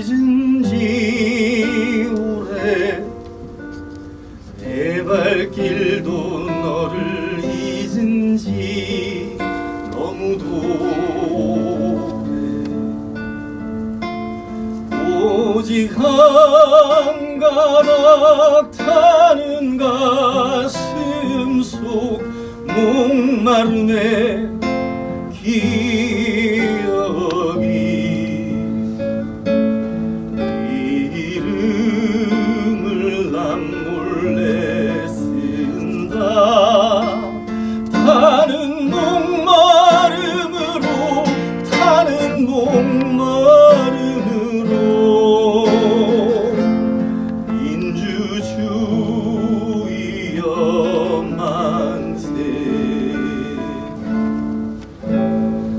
잊은 지 오래 내 발길도 너를 잊은 지 너무도 오래 오직 한 가닥 타는 가슴 속 목마름의 기억이 이름을 난 몰래 쓴다. 타는 목마름으로 타는 목마름으로 민주주의여 만세.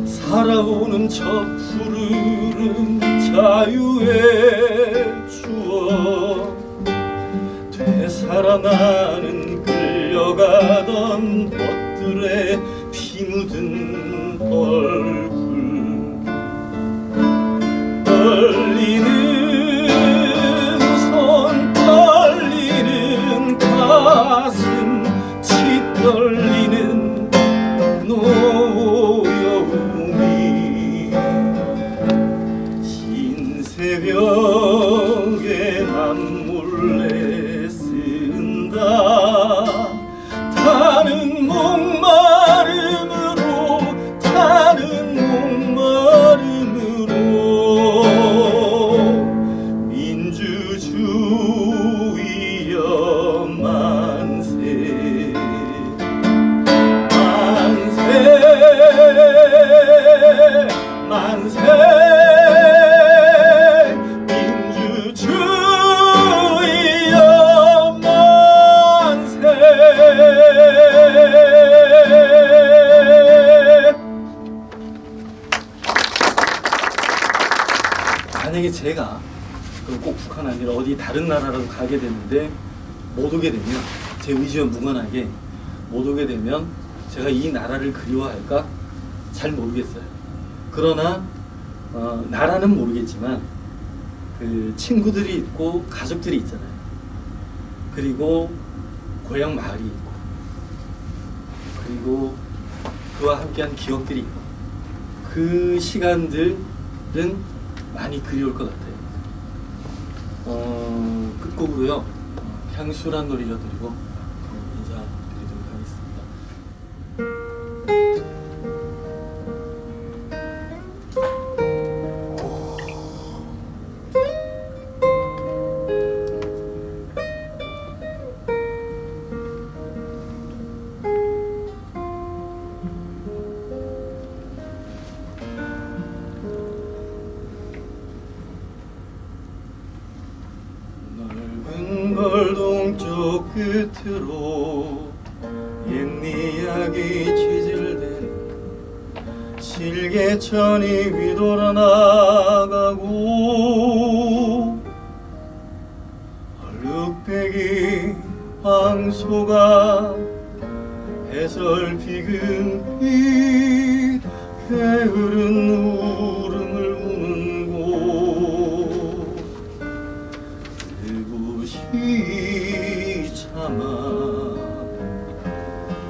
살아오는 저 푸르른 자유의 추억 되살아나는 끌려가던 벗들의 피 묻은 얼굴 떨리는 손 떨리는 가슴 짓떨리는 노여움이 신새벽에 남몰래 쓴다. 타는 목마름으로 타는 목마름으로 민주주의여 만세. 만세 민주주의여 만세. 만약에 제가 꼭 북한 아니라 어디 다른 나라라도 가게 되는데 못 오게 되면 제 의지와 무관하게 못 오게 되면 제가 이 나라를 그리워할까? 잘 모르겠어요. 그러나 나라는 모르겠지만 그 친구들이 있고 가족들이 있잖아요. 그리고 고향 마을이 있고 그리고 그와 함께한 기억들이 있고 그 시간들은 많이 그리울 것 같아요. 끝곡으로요 향수란 노래 이어드리고 인사드리도록 하겠습니다. 걸 동쪽 끝으로 옛이야기 찌질된 실개천이 위돌아 나가고 얼룩배기 황소가 해설비금 빛 게으른 울음을 우는 곳 그곳이 차마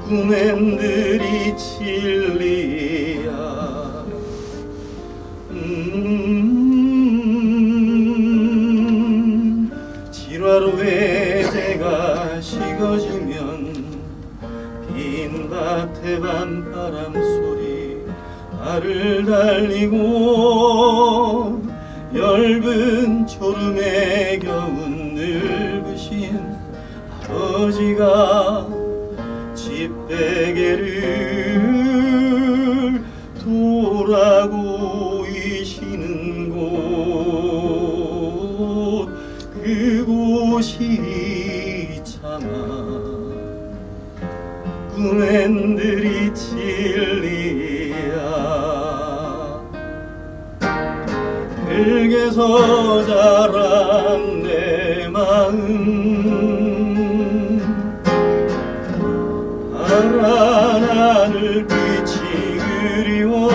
꿈엔들이 진리야. 지화로의 해가 식어지면 빈 밭에 밤바람 소리 알을 달리고 엷은 졸음에 겨운 늙으신 아버지가 집베개를 돌아보이시는 곳 그곳이 차마 꿈엔들이 진리야. 흙에서 자란 내 마음 파란 하늘 빛이 그리워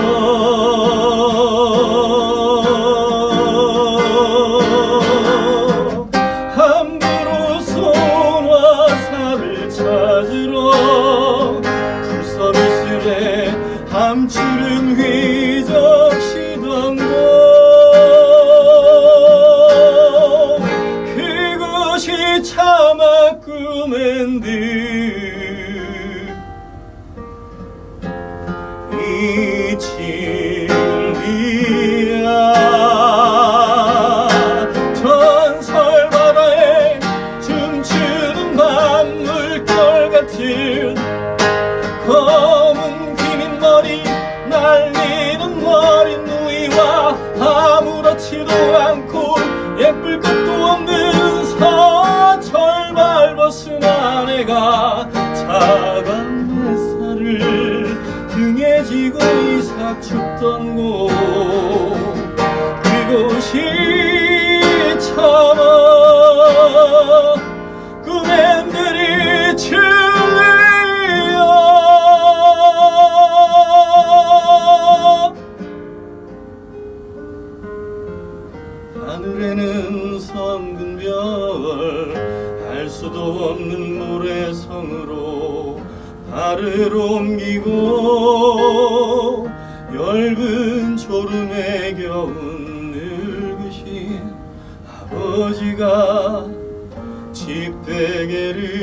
않고 예쁠 것도 없는 사철 벗은 아내가 차가운 햇살을 등에 지고 이삭 춥던 곳, 그곳이 참아 꿈엔들이 진리야. 하늘에는 성근 별, 알 수도 없는 모래성으로 발을 옮기고 엷은 졸음에 겨운 늙으신 아버지가 집베개를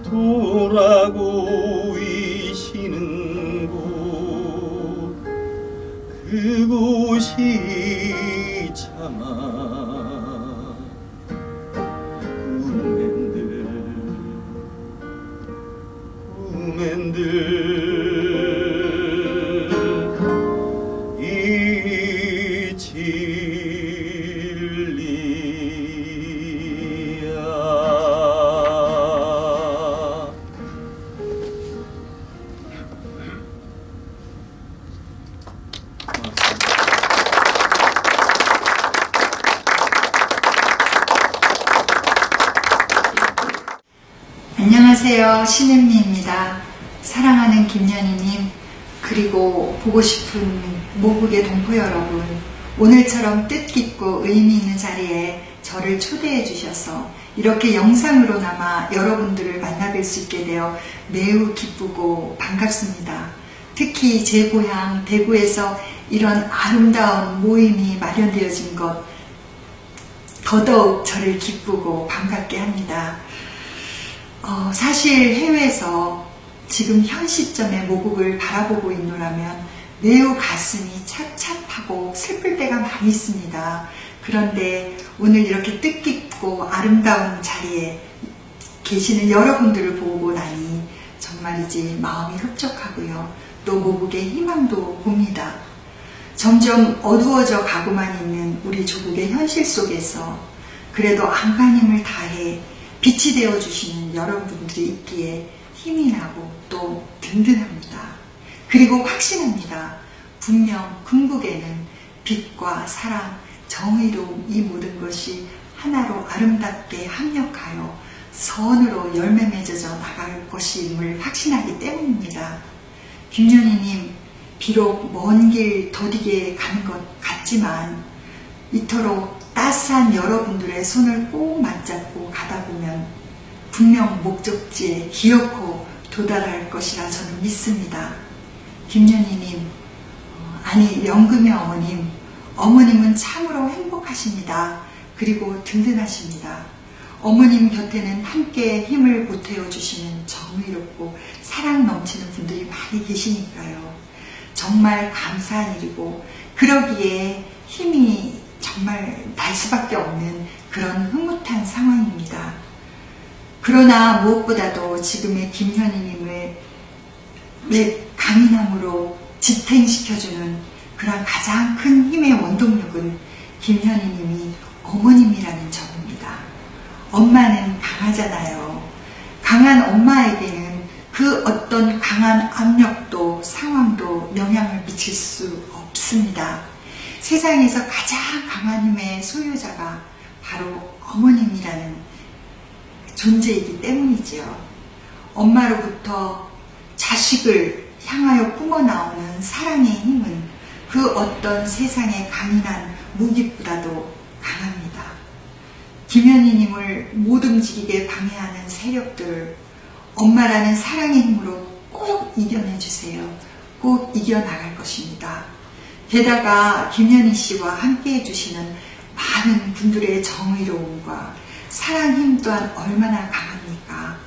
돌아보이시는 곳, 그곳이 참아 이 진리야. 안녕하세요. 신은미입니다. 사랑하는 김연희님, 그리고 보고 싶은 모국의 동포 여러분, 오늘처럼 뜻깊고 의미 있는 자리에 저를 초대해 주셔서 이렇게 영상으로나마 여러분들을 만나뵐 수 있게 되어 매우 기쁘고 반갑습니다. 특히 제 고향 대구에서 이런 아름다운 모임이 마련되어진 것, 더더욱 저를 기쁘고 반갑게 합니다. 사실 해외에서 지금 현 시점에 모국을 바라보고 있노라면 매우 가슴이 착잡하고 슬플 때가 많이 있습니다. 그런데 오늘 이렇게 뜻깊고 아름다운 자리에 계시는 여러분들을 보고 나니 정말이지 마음이 흡족하고요. 또 모국의 희망도 봅니다. 점점 어두워져 가고만 있는 우리 조국의 현실 속에서 그래도 안간힘을 다해 빛이 되어주시는 여러분들이 있기에 힘이 나고 또 든든합니다. 그리고 확신합니다. 분명 궁극에는 빛과 사랑, 정의로움, 이 모든 것이 하나로 아름답게 합력하여 선으로 열매 맺어져 나갈 것임을 확신하기 때문입니다. 김연희님, 비록 먼 길 더디게 가는 것 같지만 이토록 따스한 여러분들의 손을 꼭 맞잡고 가다 보면 분명 목적지에 기어코 도달할 것이라 저는 믿습니다. 김연희님, 아니 영금의 어머님, 어머님은 참으로 행복하십니다. 그리고 든든하십니다. 어머님 곁에는 함께 힘을 보태어 주시는 정의롭고 사랑 넘치는 분들이 많이 계시니까요. 정말 감사한 일이고 그러기에 힘이 정말 날 수밖에 없는 그런 흐뭇한 상황입니다. 그러나 무엇보다도 지금의 김연희님을 강인함으로 지탱시켜주는 그런 가장 큰 힘의 원동력은 김연희님이 어머님이라는 점입니다. 엄마는 강하잖아요. 강한 엄마에게는 그 어떤 강한 압력도 상황도 영향을 미칠 수 없습니다. 세상에서 가장 강한 힘의 소유자가 바로 어머님이라는 존재이기 때문이지요. 엄마로부터 자식을 향하여 뿜어나오는 사랑의 힘은 그 어떤 세상의 강인한 무기보다도 강합니다. 김연희님을 못 움직이게 방해하는 세력들을 엄마라는 사랑의 힘으로 꼭 이겨내주세요. 꼭 이겨나갈 것입니다. 게다가 김연희 씨와 함께 해주시는 많은 분들의 정의로움과 사랑 힘 또한 얼마나 강합니까?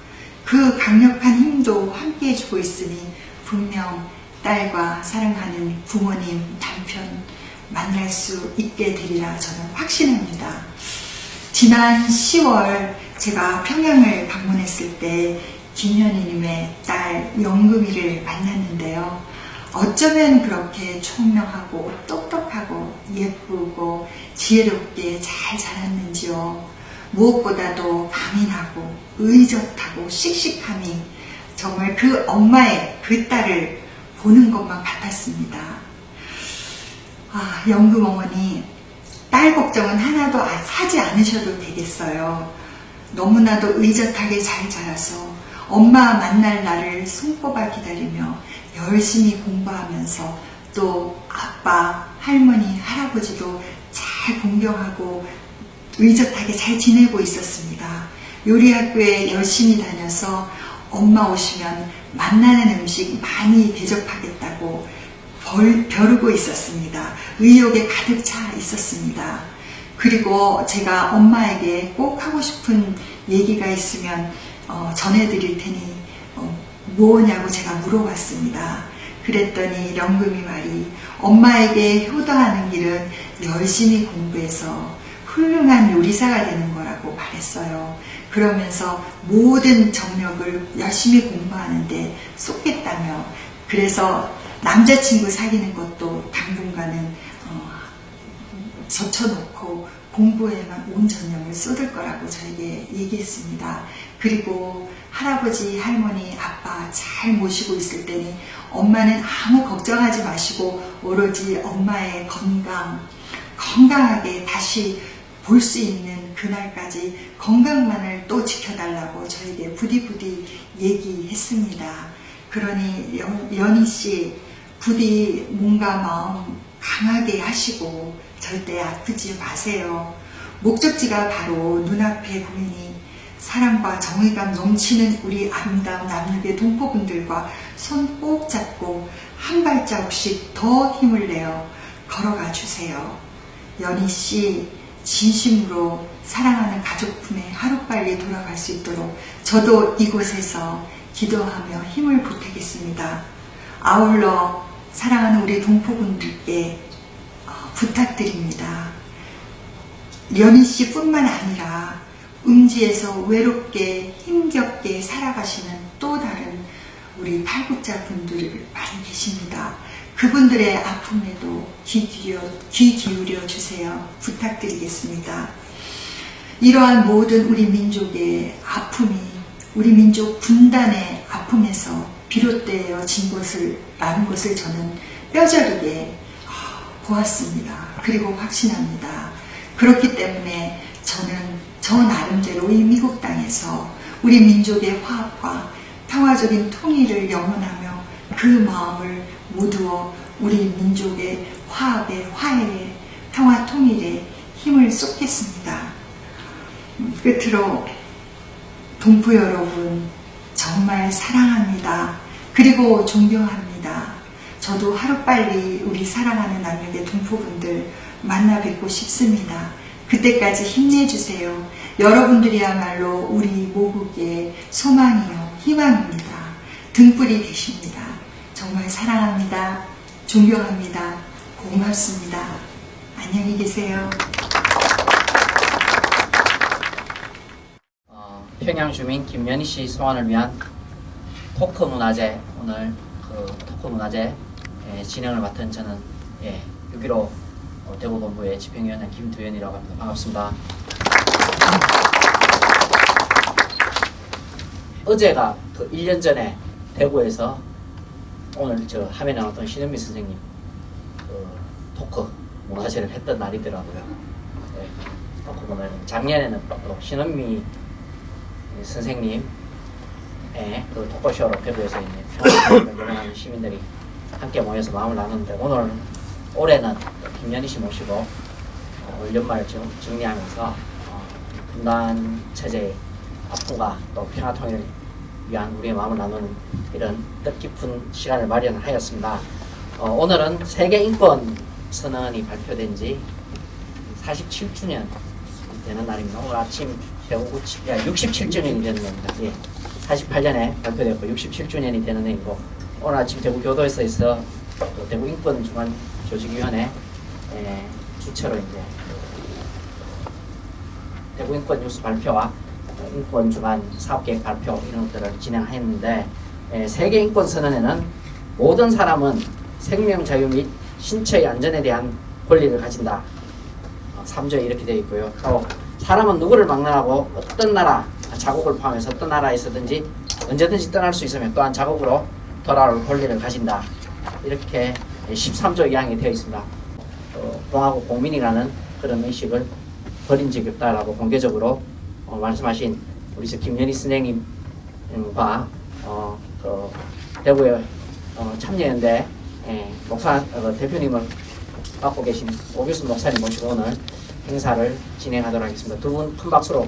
그 강력한 힘도 함께 해주고 있으니 분명 딸과 사랑하는 부모님, 남편 만날 수 있게 되리라 저는 확신합니다. 지난 10월 제가 평양을 방문했을 때 김연희님의 딸 영금이를 만났는데요. 어쩌면 그렇게 총명하고 똑똑하고 예쁘고 지혜롭게 잘 자랐는지요. 무엇보다도 강인하고 의젓하고 씩씩함이 정말 그 엄마의 그 딸을 보는 것만 같았습니다. 영금 어머니, 딸 걱정은 하나도 하지 않으셔도 되겠어요. 너무나도 의젓하게 잘 자라서 엄마 만날 날을 손꼽아 기다리며 열심히 공부하면서 또 아빠, 할머니, 할아버지도 잘 공경하고 의젓하게 잘 지내고 있었습니다. 요리학교에 열심히 다녀서 엄마 오시면 만나는 음식 많이 대접하겠다고 벼르고 있었습니다. 의욕에 가득 차 있었습니다. 그리고 제가 엄마에게 꼭 하고 싶은 얘기가 있으면 전해드릴 테니 뭐냐고 제가 물어봤습니다. 그랬더니 영금이 말이 엄마에게 효도하는 길은 열심히 공부해서 훌륭한 요리사가 되는 거라고 말했어요. 그러면서 모든 정력을 열심히 공부하는데 쏟겠다며, 그래서 남자친구 사귀는 것도 당분간은 젖혀놓고 공부에만 온 전력을 쏟을 거라고 저에게 얘기했습니다. 그리고 할아버지, 할머니, 아빠 잘 모시고 있을 때니 엄마는 아무 걱정하지 마시고 오로지 엄마의 건강하게 다시 볼 수 있는 그날까지 건강만을 또 지켜달라고 저에게 부디 얘기했습니다. 그러니 연희 씨, 부디 몸과 마음 강하게 하시고 절대 아프지 마세요. 목적지가 바로 눈앞에 보이니 사랑과 정의감 넘치는 우리 아름다운 남육의 동포분들과 손 꼭 잡고 한 발자국씩 더 힘을 내어 걸어가 주세요. 연희 씨, 진심으로 사랑하는 가족 품에 하루빨리 돌아갈 수 있도록 저도 이곳에서 기도하며 힘을 보태겠습니다. 아울러 사랑하는 우리 동포분들께 부탁드립니다. 연희 씨뿐만 아니라 음지에서 외롭게 힘겹게 살아가시는 또 다른 우리 탈북자분들 많이 계십니다. 그분들의 아픔에도 귀 기울여 주세요. 부탁드리겠습니다. 이러한 모든 우리 민족의 아픔이 우리 민족 분단의 아픔에서 비롯되어진 것이라는 것을 저는 뼈저리게 보았습니다. 그리고 확신합니다. 그렇기 때문에 저는 저 나름대로 이 미국 땅에서 우리 민족의 화합과 평화적인 통일을 염원하며 그 마음을 모두어 우리 민족의 화합에, 화해에, 평화 통일에 힘을 쏟겠습니다. 끝으로 동포 여러분, 정말 사랑합니다. 그리고 존경합니다. 저도 하루빨리 우리 사랑하는 남육의 동포분들 만나 뵙고 싶습니다. 그때까지 힘내주세요. 여러분들이야말로 우리 모국의 소망이요, 희망입니다. 등불이 되십니다. 정말 사랑합니다. 존경합니다. 고맙습니다. 안녕히 계세요. 평양 주민 김연희 씨 소환을 위한 토크 문화제, 오늘 그 토크 문화제 진행을 맡은 저는 6.15 대구본부의 집행위원장 김두현이라고 합니다. 반갑습니다. 어제가 그 1년 전에 대구에서 오늘 저 화면에 나왔던 신현미 선생님 그 토크 문화제를 했던 날이더라고요. 토크 문화제. 작년에는 또 신현미 선생님의 그 토크쇼로 대구에서 있는 평화를 연행하는 시민들이 함께 모여서 마음을 나누는데, 올해는 김연희 씨 모시고 올 연말 정리하면서 분단 체제의 아픔과 또 평화 통일을 위한 우리의 마음을 나누는 이런 뜻깊은 시간을 마련하였습니다. 오늘은 세계 인권 선언이 발표된 지 47주년 되는 날입니다. 오늘 아침 67주년이 되는 겁니다. 48년에 발표되었고 67주년이 되는 해이고, 오늘 아침 대구 교도소에서 있어 대구 인권 중앙 조직위원회 주최로 이제 대구 인권 뉴스 발표와 인권 주간 사업계획 발표 이런 것들을 진행했는데, 세계 인권 선언에는 모든 사람은 생명 자유 및 신체의 안전에 대한 권리를 가진다. 3조에 이렇게 되어 있고요. 또 사람은 누구를 막론하고 어떤 나라, 자국을 포함해서 어떤 나라에서든지 언제든지 떠날 수 있으며 또한 자국으로 돌아올 권리를 가진다. 이렇게 13조 2항이 되어 있습니다. 공화국 공민이라는 그런 의식을 버린 적이 없다라고 공개적으로 말씀하신 우리 김연희 선생님과 그 대구의 참여연대 목사 대표님을 맡고 계신 오규순 목사님 모시고 오늘 행사를 진행하도록 하겠습니다. 두 분 큰 박수로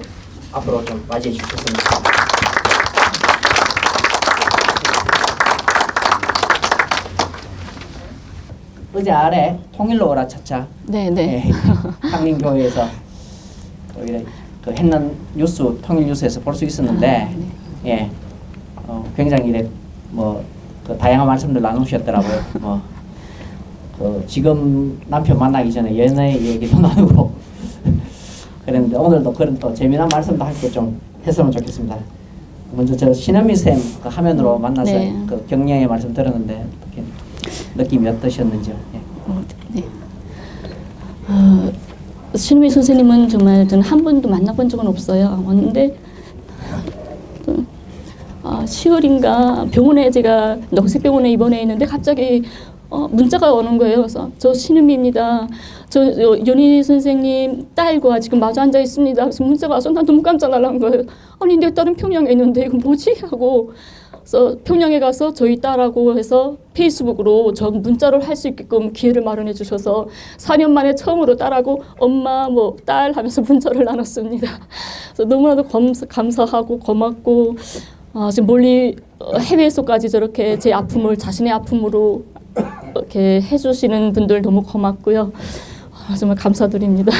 앞으로 좀 맞이해 주셨으면 좋겠습니다. 어제 아래 통일로 오라 차차 네네. 한림교회에서 오히려 그 했는 뉴스 통일 뉴스에서 볼 수 있었는데 예 굉장히 이래 그 다양한 말씀들 나누셨더라고요. 그 지금 남편 만나기 전에 연애 얘기도 나누고 그랬는데 오늘도 그런 또 재미난 말씀도 함께 좀 했으면 좋겠습니다. 먼저 저 신현미 쌤 그 화면으로 만나서 네. 그 격려의 말씀 들었는데 어떻게 느낌이 어떠셨는지요? 예. 네. 신우미 선생님은 정말 저는 한 번도 만나본 적은 없어요. 왔는데 10월인가 병원에 제가 녹색병원에 입원해 있는데 갑자기 문자가 오는 거예요. 그래서 저 신은미입니다. 저 연희 선생님 딸과 지금 마주 앉아 있습니다. 그래서 문자가 와서 난 너무 깜짝 놀란 거예요. 아니 내 딸은 평양에 있는데 이거 뭐지? 하고 그래서 평양에 가서 저희 딸하고 해서 페이스북으로 저 문자를 할 수 있게끔 기회를 마련해 주셔서 4년 만에 처음으로 딸하고 엄마 딸 하면서 문자를 나눴습니다. 그래서 너무나도 감사하고 고맙고 지금 멀리 해외에서까지 저렇게 제 아픔을 자신의 아픔으로 이렇게 해주시는 분들 너무 고맙고요. 정말 감사드립니다.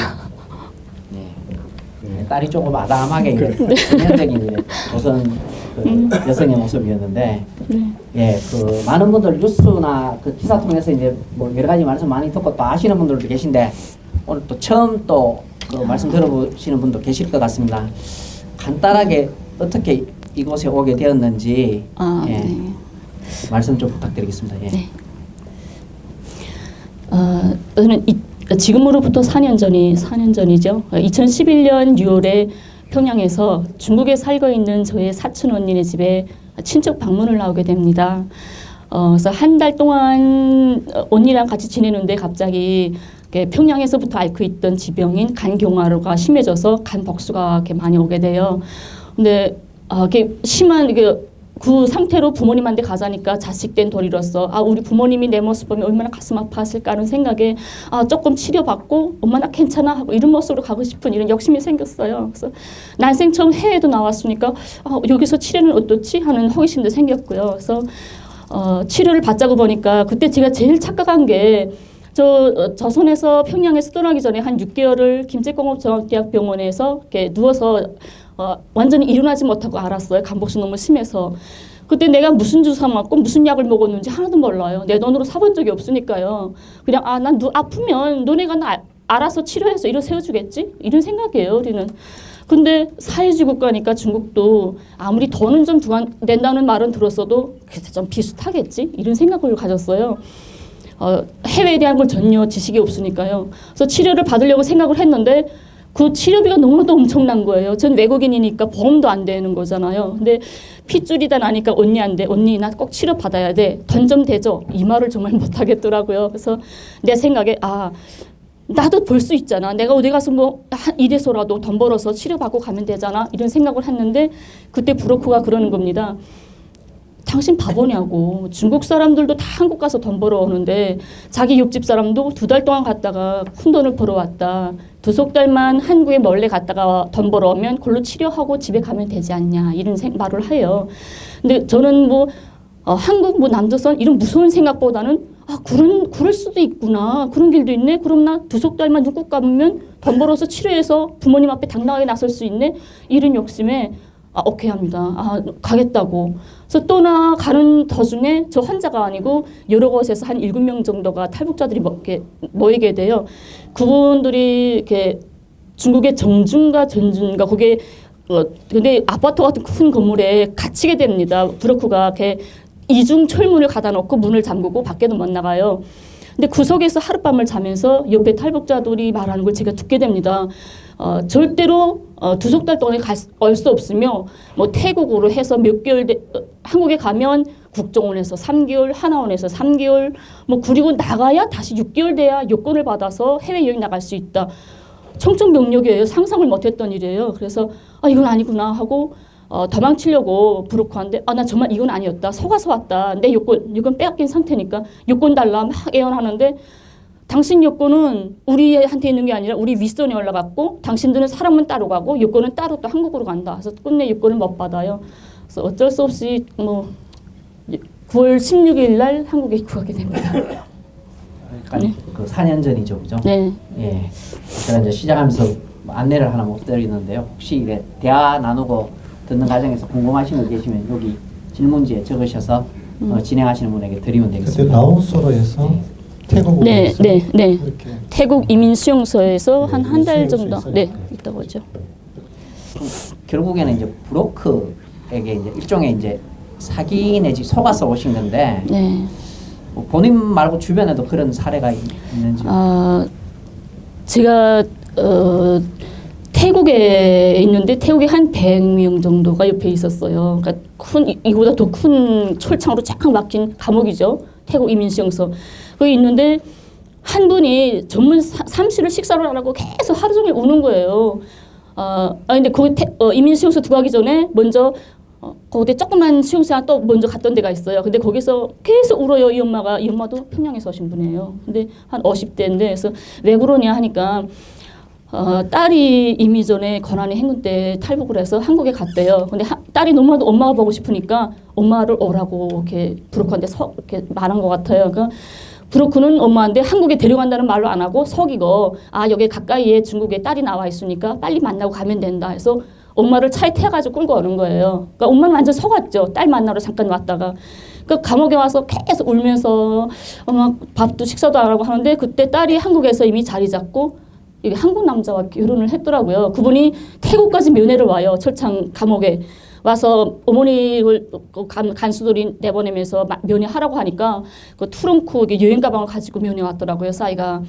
네. 딸이 조금 아담하게 전형적인 조선 그 여성의 모습이었는데, 네. 예, 그 많은 분들 뉴스나 그 기사 통해서 이제 여러 가지 말씀 많이 듣고 또 아시는 분들도 계신데 오늘 또 처음 또 그 말씀 들어보시는 분도 계실 것 같습니다. 간단하게 어떻게 이곳에 오게 되었는지 예, 네. 말씀 좀 부탁드리겠습니다. 예. 네. 저는 지금으로부터 4년 전이죠. 2011년 6월에 평양에서 중국에 살고 있는 저의 사촌 언니네 집에 친척 방문을 나오게 됩니다. 그래서 한 달 동안 언니랑 같이 지내는데 갑자기 평양에서부터 앓고 있던 지병인 간경화가 심해져서 간 복수가 이렇게 많이 오게 돼요. 근데 이렇게 심한 그 상태로 부모님한테 가자니까 자식된 도리로서 우리 부모님이 내 모습 보면 얼마나 가슴 아파하실까 하는 생각에 조금 치료받고 엄마 나 괜찮아 하고 이런 모습으로 가고 싶은 이런 욕심이 생겼어요. 그래서 난생 처음 해외도 나왔으니까 여기서 치료는 어떻지 하는 호기심도 생겼고요. 그래서 치료를 받자고 보니까 그때 제가 제일 착각한 게 조선에서 평양에서 떠나기 전에 한 6개월을 김제공업종합대학병원에서 이렇게 누워서 완전히 일어나지 못하고 알았어요. 간복수 너무 심해서. 그때 내가 무슨 주사 맞고 무슨 약을 먹었는지 하나도 몰라요. 내 돈으로 사본 적이 없으니까요. 그냥 난 아프면 너네가 나 알아서 치료해서 일어 세워주겠지? 이런 생각이에요. 우리는. 근데 사회주의 국가니까 중국도 아무리 돈은 좀 낸다는 말은 들었어도 그래서 좀 비슷하겠지? 이런 생각을 가졌어요. 해외에 대한 걸 전혀 지식이 없으니까요. 그래서 치료를 받으려고 생각을 했는데 그 치료비가 너무나도 엄청난 거예요. 전 외국인이니까 보험도 안 되는 거잖아요. 근데 핏줄이다 나니까 언니한테 언니 나 꼭 치료 받아야 돼. 돈 좀 대줘. 이 말을 정말 못 하겠더라고요. 그래서 내 생각에 나도 볼 수 있잖아. 내가 어디 가서 이래서라도 돈 벌어서 치료받고 가면 되잖아. 이런 생각을 했는데 그때 브로커가 그러는 겁니다. 당신 바보냐고. 중국 사람들도 다 한국 가서 돈 벌어오는데 자기 옆집 사람도 2달 동안 갔다가 큰 돈을 벌어왔다. 2-3달만 한국에 몰래 갔다가 돈 벌어오면 그걸로 치료하고 집에 가면 되지 않냐. 이런 말을 해요. 근데 저는 한국 남조선 이런 무서운 생각보다는 그럴 수도 있구나. 그런 길도 있네. 그럼 나 2-3달만 중국 가면 돈 벌어서 치료해서 부모님 앞에 당당하게 나설 수 있네. 이런 욕심에 오케이 합니다. 가겠다고. 그래서 가는 도중에 저 환자가 아니고 여러 곳에서 한 7명 정도가 탈북자들이 모이게 돼요. 그분들이 이렇게 중국의 정준가 전준가 거기에 근데 아파트 같은 큰 건물에 갇히게 됩니다. 브로커가 이렇게 이중 철문을 가다 놓고 문을 잠그고 밖에도 못 나가요. 근데 구석에서 하룻밤을 자면서 옆에 탈북자들이 말하는 걸 제가 듣게 됩니다. 절대로 2달 동안에 올 수 없으며 뭐 태국으로 해서 몇 개월 한국에 가면 국정원에서 3개월, 하나원에서 3개월, 뭐 그리고 나가야 다시 6개월 돼야 여권을 받아서 해외여행 나갈 수 있다. 청천벽력이에요. 상상을 못했던 일이에요. 그래서 이건 아니구나 하고 도망치려고 브로커한테 나 정말 이건 아니었다. 속아서 왔다. 내 여권 빼앗긴 상태니까 여권 달라 막 애원하는데 당신 여권은 우리한테 있는 게 아니라 우리 윗선에 올라갔고 당신들은 사람은 따로 가고 여권은 따로 또 한국으로 간다. 그래서 끝내 여권을 못 받아요. 그래서 어쩔 수 없이 9월 16일 날 한국에 입국하게 됩니다. 그러니까 그 4년 전이죠, 그죠? 네. 예. 제가 이제 시작하면서 안내를 하나 못 드리는데요. 혹시 이래 대화 나누고 듣는 과정에서 궁금하신 거 계시면 여기 질문지에 적으셔서 진행하시는 분에게 드리면 그때 되겠습니다. 라오스로 해서 태국으로 네, 해서 네, 네. 그렇게 태국 이민수용소에서 네, 한 달 정도 이민수용소에 네, 있어요. 있다고 하죠. 결국에는 이제 브로커에게 이제 일종의 이제 사기 내지 속아서 오신 건데 네. 뭐 본인 말고 주변에도 그런 사례가 있는지. 제가 태국에 있는데 태국에 한 100명 정도가 옆에 있었어요. 그러니까 이보다 더 큰 철창으로 쫙 막힌 감옥이죠. 태국 이민수용소. 거기 있는데 한 분이 전문 사무실을 식사를 안 하고 계속 하루 종일 우는 거예요. 근데 거기 이민수용소 들어가기 전에 먼저 거기 조그만 수용소 하나 또 먼저 갔던 데가 있어요. 근데 거기서 계속 울어요. 이 엄마도 평양에서 오신 분이에요. 근데 한 50대인데 그래서 왜 그러냐 하니까 딸이 이미 전에 고난의 행군 때 탈북을 해서 한국에 갔대요. 근데 딸이 너무나도 엄마가 보고 싶으니까 엄마를 오라고 이렇게 브로커한테 이렇게 말한 것 같아요. 그러니까 브로커는 엄마한테 한국에 데려간다는 말로 안 하고 속이고 여기 가까이에 중국에 딸이 나와 있으니까 빨리 만나고 가면 된다 해서 엄마를 차에 태워가지고 끌고 오는 거예요. 그러니까 엄마는 완전 속았죠. 딸 만나러 잠깐 왔다가. 그 감옥에 와서 계속 울면서 밥도 식사도 안 하고 하는데 그때 딸이 한국에서 이미 자리 잡고 한국 남자와 결혼을 했더라고요. 그분이 태국까지 면회를 와요. 철창 감옥에 와서 어머니를 간수들이 내보내면서 면회하라고 하니까 그 트렁크 여행 가방을 가지고 면회 왔더라고요. 싸이가.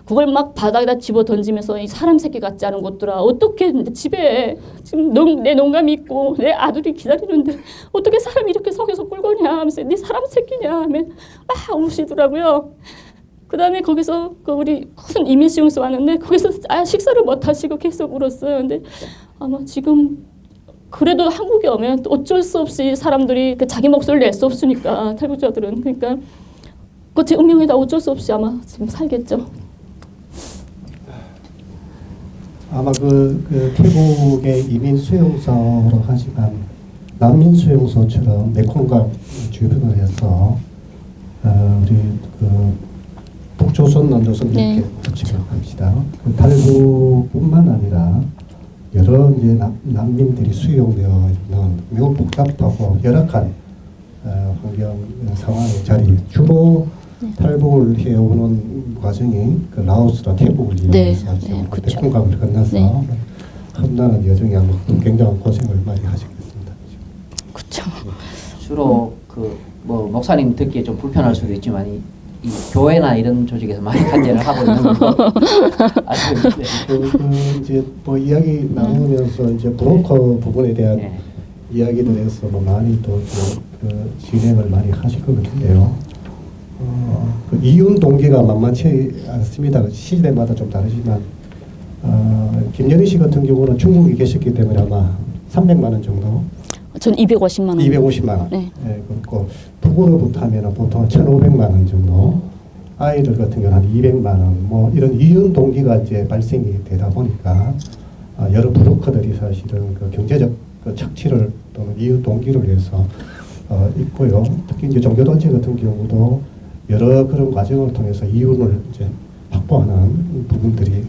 그걸 막 바닥에다 집어 던지면서 이 사람 새끼 같지 않은 것들아 어떻게 집에 지금 내 농감이 있고 내 아들이 기다리는데 어떻게 사람이 이렇게 속여서 꿀거냐 하면서 네 사람 새끼냐 하면 막 우시더라고요. 그 다음에 거기서 우리 큰 이민수용소 왔는데 거기서 식사를 못 하시고 계속 울었어요. 근데 아마 지금 그래도 한국에 오면 어쩔 수 없이 사람들이 자기 목소리를 낼 수 없으니까 탈북자들은 그러니까 제 운명이다 어쩔 수 없이 아마 지금 살겠죠. 아마 그 태국의 이민 수용소로 하지만 난민 수용소처럼 메콩강 주변을 해서 우리 북조선, 남조선 네. 이렇게 특징을 합시다. 그 탈북뿐만 아니라 여러 이제 난민들이 수용되어 있는 매우 복잡하고 열악한 환경 상황의 자리 주로 탈북을 해오는 과정이 그 라오스나 태국을 이용해서 그렇죠. 메콩강을 건너서 험난한 여정이 아마 굉장한 고생을 많이 하셨겠습니다. 그렇죠. 주로 뭐 목사님 듣기에 좀 불편할 수도 있지만 이 교회나 이런 조직에서 많이 간제를 하고 있는 거 알고 있는데 이제 뭐 이야기 나누면서 이제 브로커 부분에 대한 이야기들에서 뭐 많이 또 진행을 많이 하실 것 같은데요. 그 이윤 동기가 만만치 않습니다. 시대마다 좀 다르지만 김연희 씨 같은 경우는 중국에 계셨기 때문에 아마 300만 원 정도. 전 250만 원. 250만 원. 네. 예, 그리고 북으로부터 하면 보통 1,500만 원 정도. 아이들 같은 경우는 한 200만 원. 뭐 이런 이윤 동기가 이제 발생이 되다 보니까 여러 브로커들이 사실은 그 경제적 그 착취를 또는 이윤 동기를 위해서 있고요. 특히 이제 종교단체 같은 경우도 여러 그런 과정을 통해서 이윤을 이제 확보하는 부분들이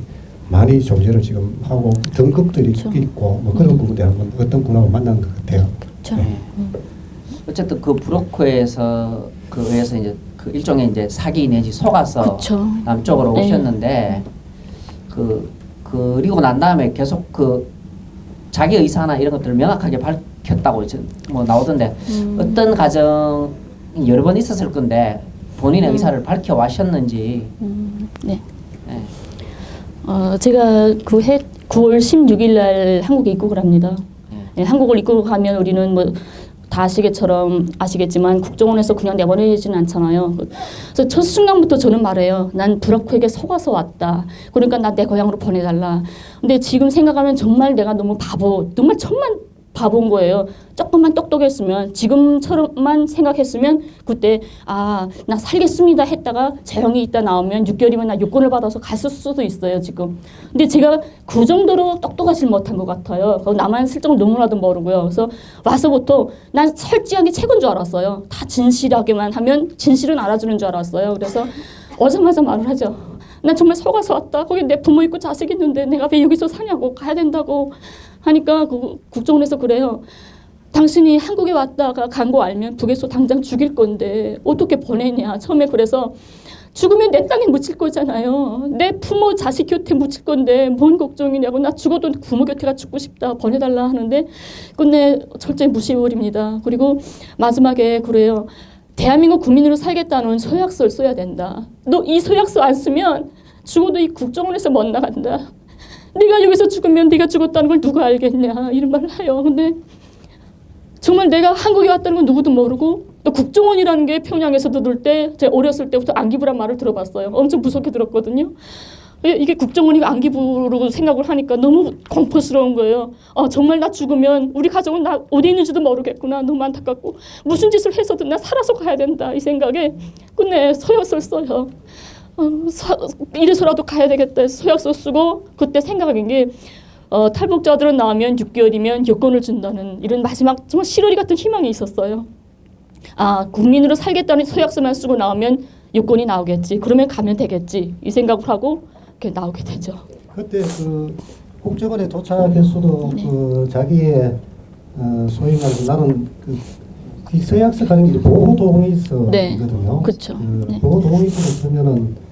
많이 존재를 지금 하고 등급들이 그렇죠. 있고 뭐 그런 부분들이 한번 어떤 분하고 만난 것 같아요. 그렇죠. 네. 어쨌든 그 브로커에서 의해서 이제 그 일종의 이제 사기 내지 속아서 그쵸. 남쪽으로 네. 오셨는데 그리고 난 다음에 계속 자기 의사나 이런 것들을 명확하게 밝혔다고 뭐 나오던데 어떤 과정 여러 번 있었을 건데 본인의 의사를 밝혀와셨는지. 네. 네. 제가 그 해 9월 16일 날 한국에 입국을 합니다. 네, 한국을 입국하면 우리는 뭐 다 아시겠지만 국정원에서 그냥 내보내지는 않잖아요. 그래서 첫 순간부터 저는 말해요. 난 브라코에게 속아서 왔다. 그러니까 나 내 고향으로 보내달라. 근데 지금 생각하면 정말 내가 너무 정말 천만 바본 거예요. 조금만 똑똑했으면, 지금처럼만 생각했으면 그때 나 살겠습니다 했다가 재형이 있다 나오면 6개월이면 나 요건을 받아서 갔을 수도 있어요 지금. 근데 제가 그 정도로 똑똑하지 못한 것 같아요. 나만 실정을 너무나도 모르고요. 그래서 와서부터 난 솔직하게 최고인 줄 알았어요. 다 진실하게만 하면 진실은 알아주는 줄 알았어요. 그래서 오자마자 말을 하죠. 난 정말 속아서 왔다. 거기 내 부모 있고 자식 있는데 내가 왜 여기서 사냐고, 가야 된다고 하니까 그 국정원에서 그래요. 당신이 한국에 왔다가 간 거 알면 북에서 당장 죽일 건데 어떻게 보내냐. 처음에 그래서 죽으면 내 땅에 묻힐 거잖아요. 내 부모 자식 곁에 묻힐 건데 뭔 걱정이냐고. 나 죽어도 부모 곁에가 죽고 싶다. 보내달라 하는데 끝내 철저히 무시해버립니다. 그리고 마지막에 그래요. 대한민국 국민으로 살겠다는 서약서를 써야 된다. 너 이 서약서 안 쓰면 죽어도 이 국정원에서 못 나간다. 네가 여기서 죽으면 네가 죽었다는 걸 누가 알겠냐. 이런 말을 해요. 근데 정말 내가 한국에 왔다는 건 누구도 모르고 또 국정원이라는 게 평양에서도 들 때 제가 어렸을 때부터 안기부란 말을 들어봤어요. 엄청 무섭게 들었거든요. 이게 국정원이 안기부로 생각을 하니까 너무 공포스러운 거예요. 정말 나 죽으면 우리 가족은 나 어디 있는지도 모르겠구나. 너무 안타깝고 무슨 짓을 해서든 나 살아서 가야 된다. 이 생각에 끝내 서약서를 써요. 이래서라도 가야 되겠다. 서약서 쓰고 그때 생각한 게 탈북자들은 나오면 6개월이면 여권을 준다는 이런 마지막 정말 실어리 같은 희망이 있었어요. 국민으로 살겠다는 서약서만 쓰고 나오면 여권이 나오겠지. 그러면 가면 되겠지. 이 생각을 하고 이렇게 나오게 되죠. 그때 그 국정원에 도착했어도 네. 그 자기의 소위 말해서 나는 이 서약서 가는 게 보호동의서거든요. 네. 그렇죠. 네. 보호동의서를 쓰면은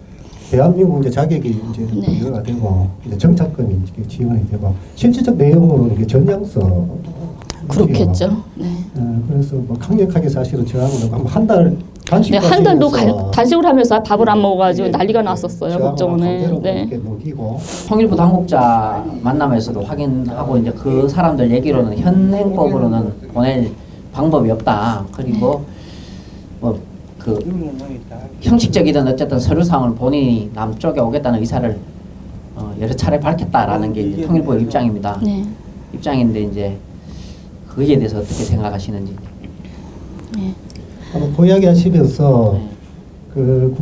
대한민국 이제 자격이 이제 네. 부여가 되고 이제 정착권이 이제 지원이 되고 실질적 내용으로는 이게 전향서. 그렇겠죠. 네. 그래서 뭐 강력하게 사실은 저항을 하고 한 달 단식. 네, 한 달도 단식을 하면서 밥을 안 먹어가지고 난리가 났었어요 국정원에. 네. 통일부 당국자 만남에서도 확인하고 이제 그 사람들 얘기로는 현행법으로는 보낼 방법이 없다. 그리고 뭐 그 형식적이든 어쨌든 서류상을 본인이 남쪽에 오겠다는 의사를 여러 차례 밝혔다라는 게 이제 통일부의 입장입니다. 네. 입장인데 이제 거기에 대해서 어떻게 생각하시는지. 네. 그 이야기 하시면서 그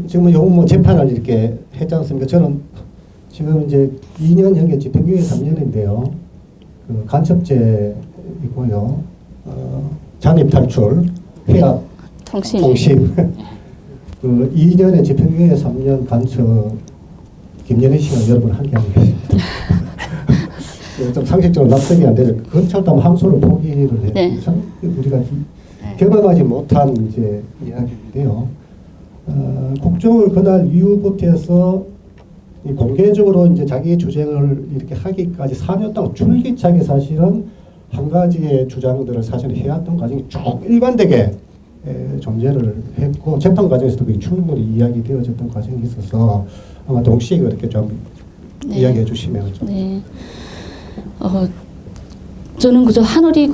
지금 요거 뭐 재판을 이렇게 했지 않습니까? 저는 지금 이제 2년형의 집행유예 3년인데요. 그 간첩죄이고요. 잠입 탈출, 회합, 통신. 그 2년의 집행유예 3년 간첩 김연희 씨가 여러분 함께하고 계십니다. 좀 상식적으로 납득이 안 되죠. 검찰도 항소를 포기를 해요. 네. 우리가 경험하지 못한 이제 이야기인데요. 국정을 그날 이후부터 해서 공개적으로 이제 자기 주장을 이렇게 하기까지 4년 동안 줄기차게 사실은 한 가지의 주장들을 사실 해왔던 과정이 쭉 일관되게 존재를 했고 재판 과정에서도 그게 충분히 이야기되어졌던 과정이 있어서 아마 동시에 그렇게 좀 네. 이야기해 주시면 좀. 네. 저는 그저 하늘이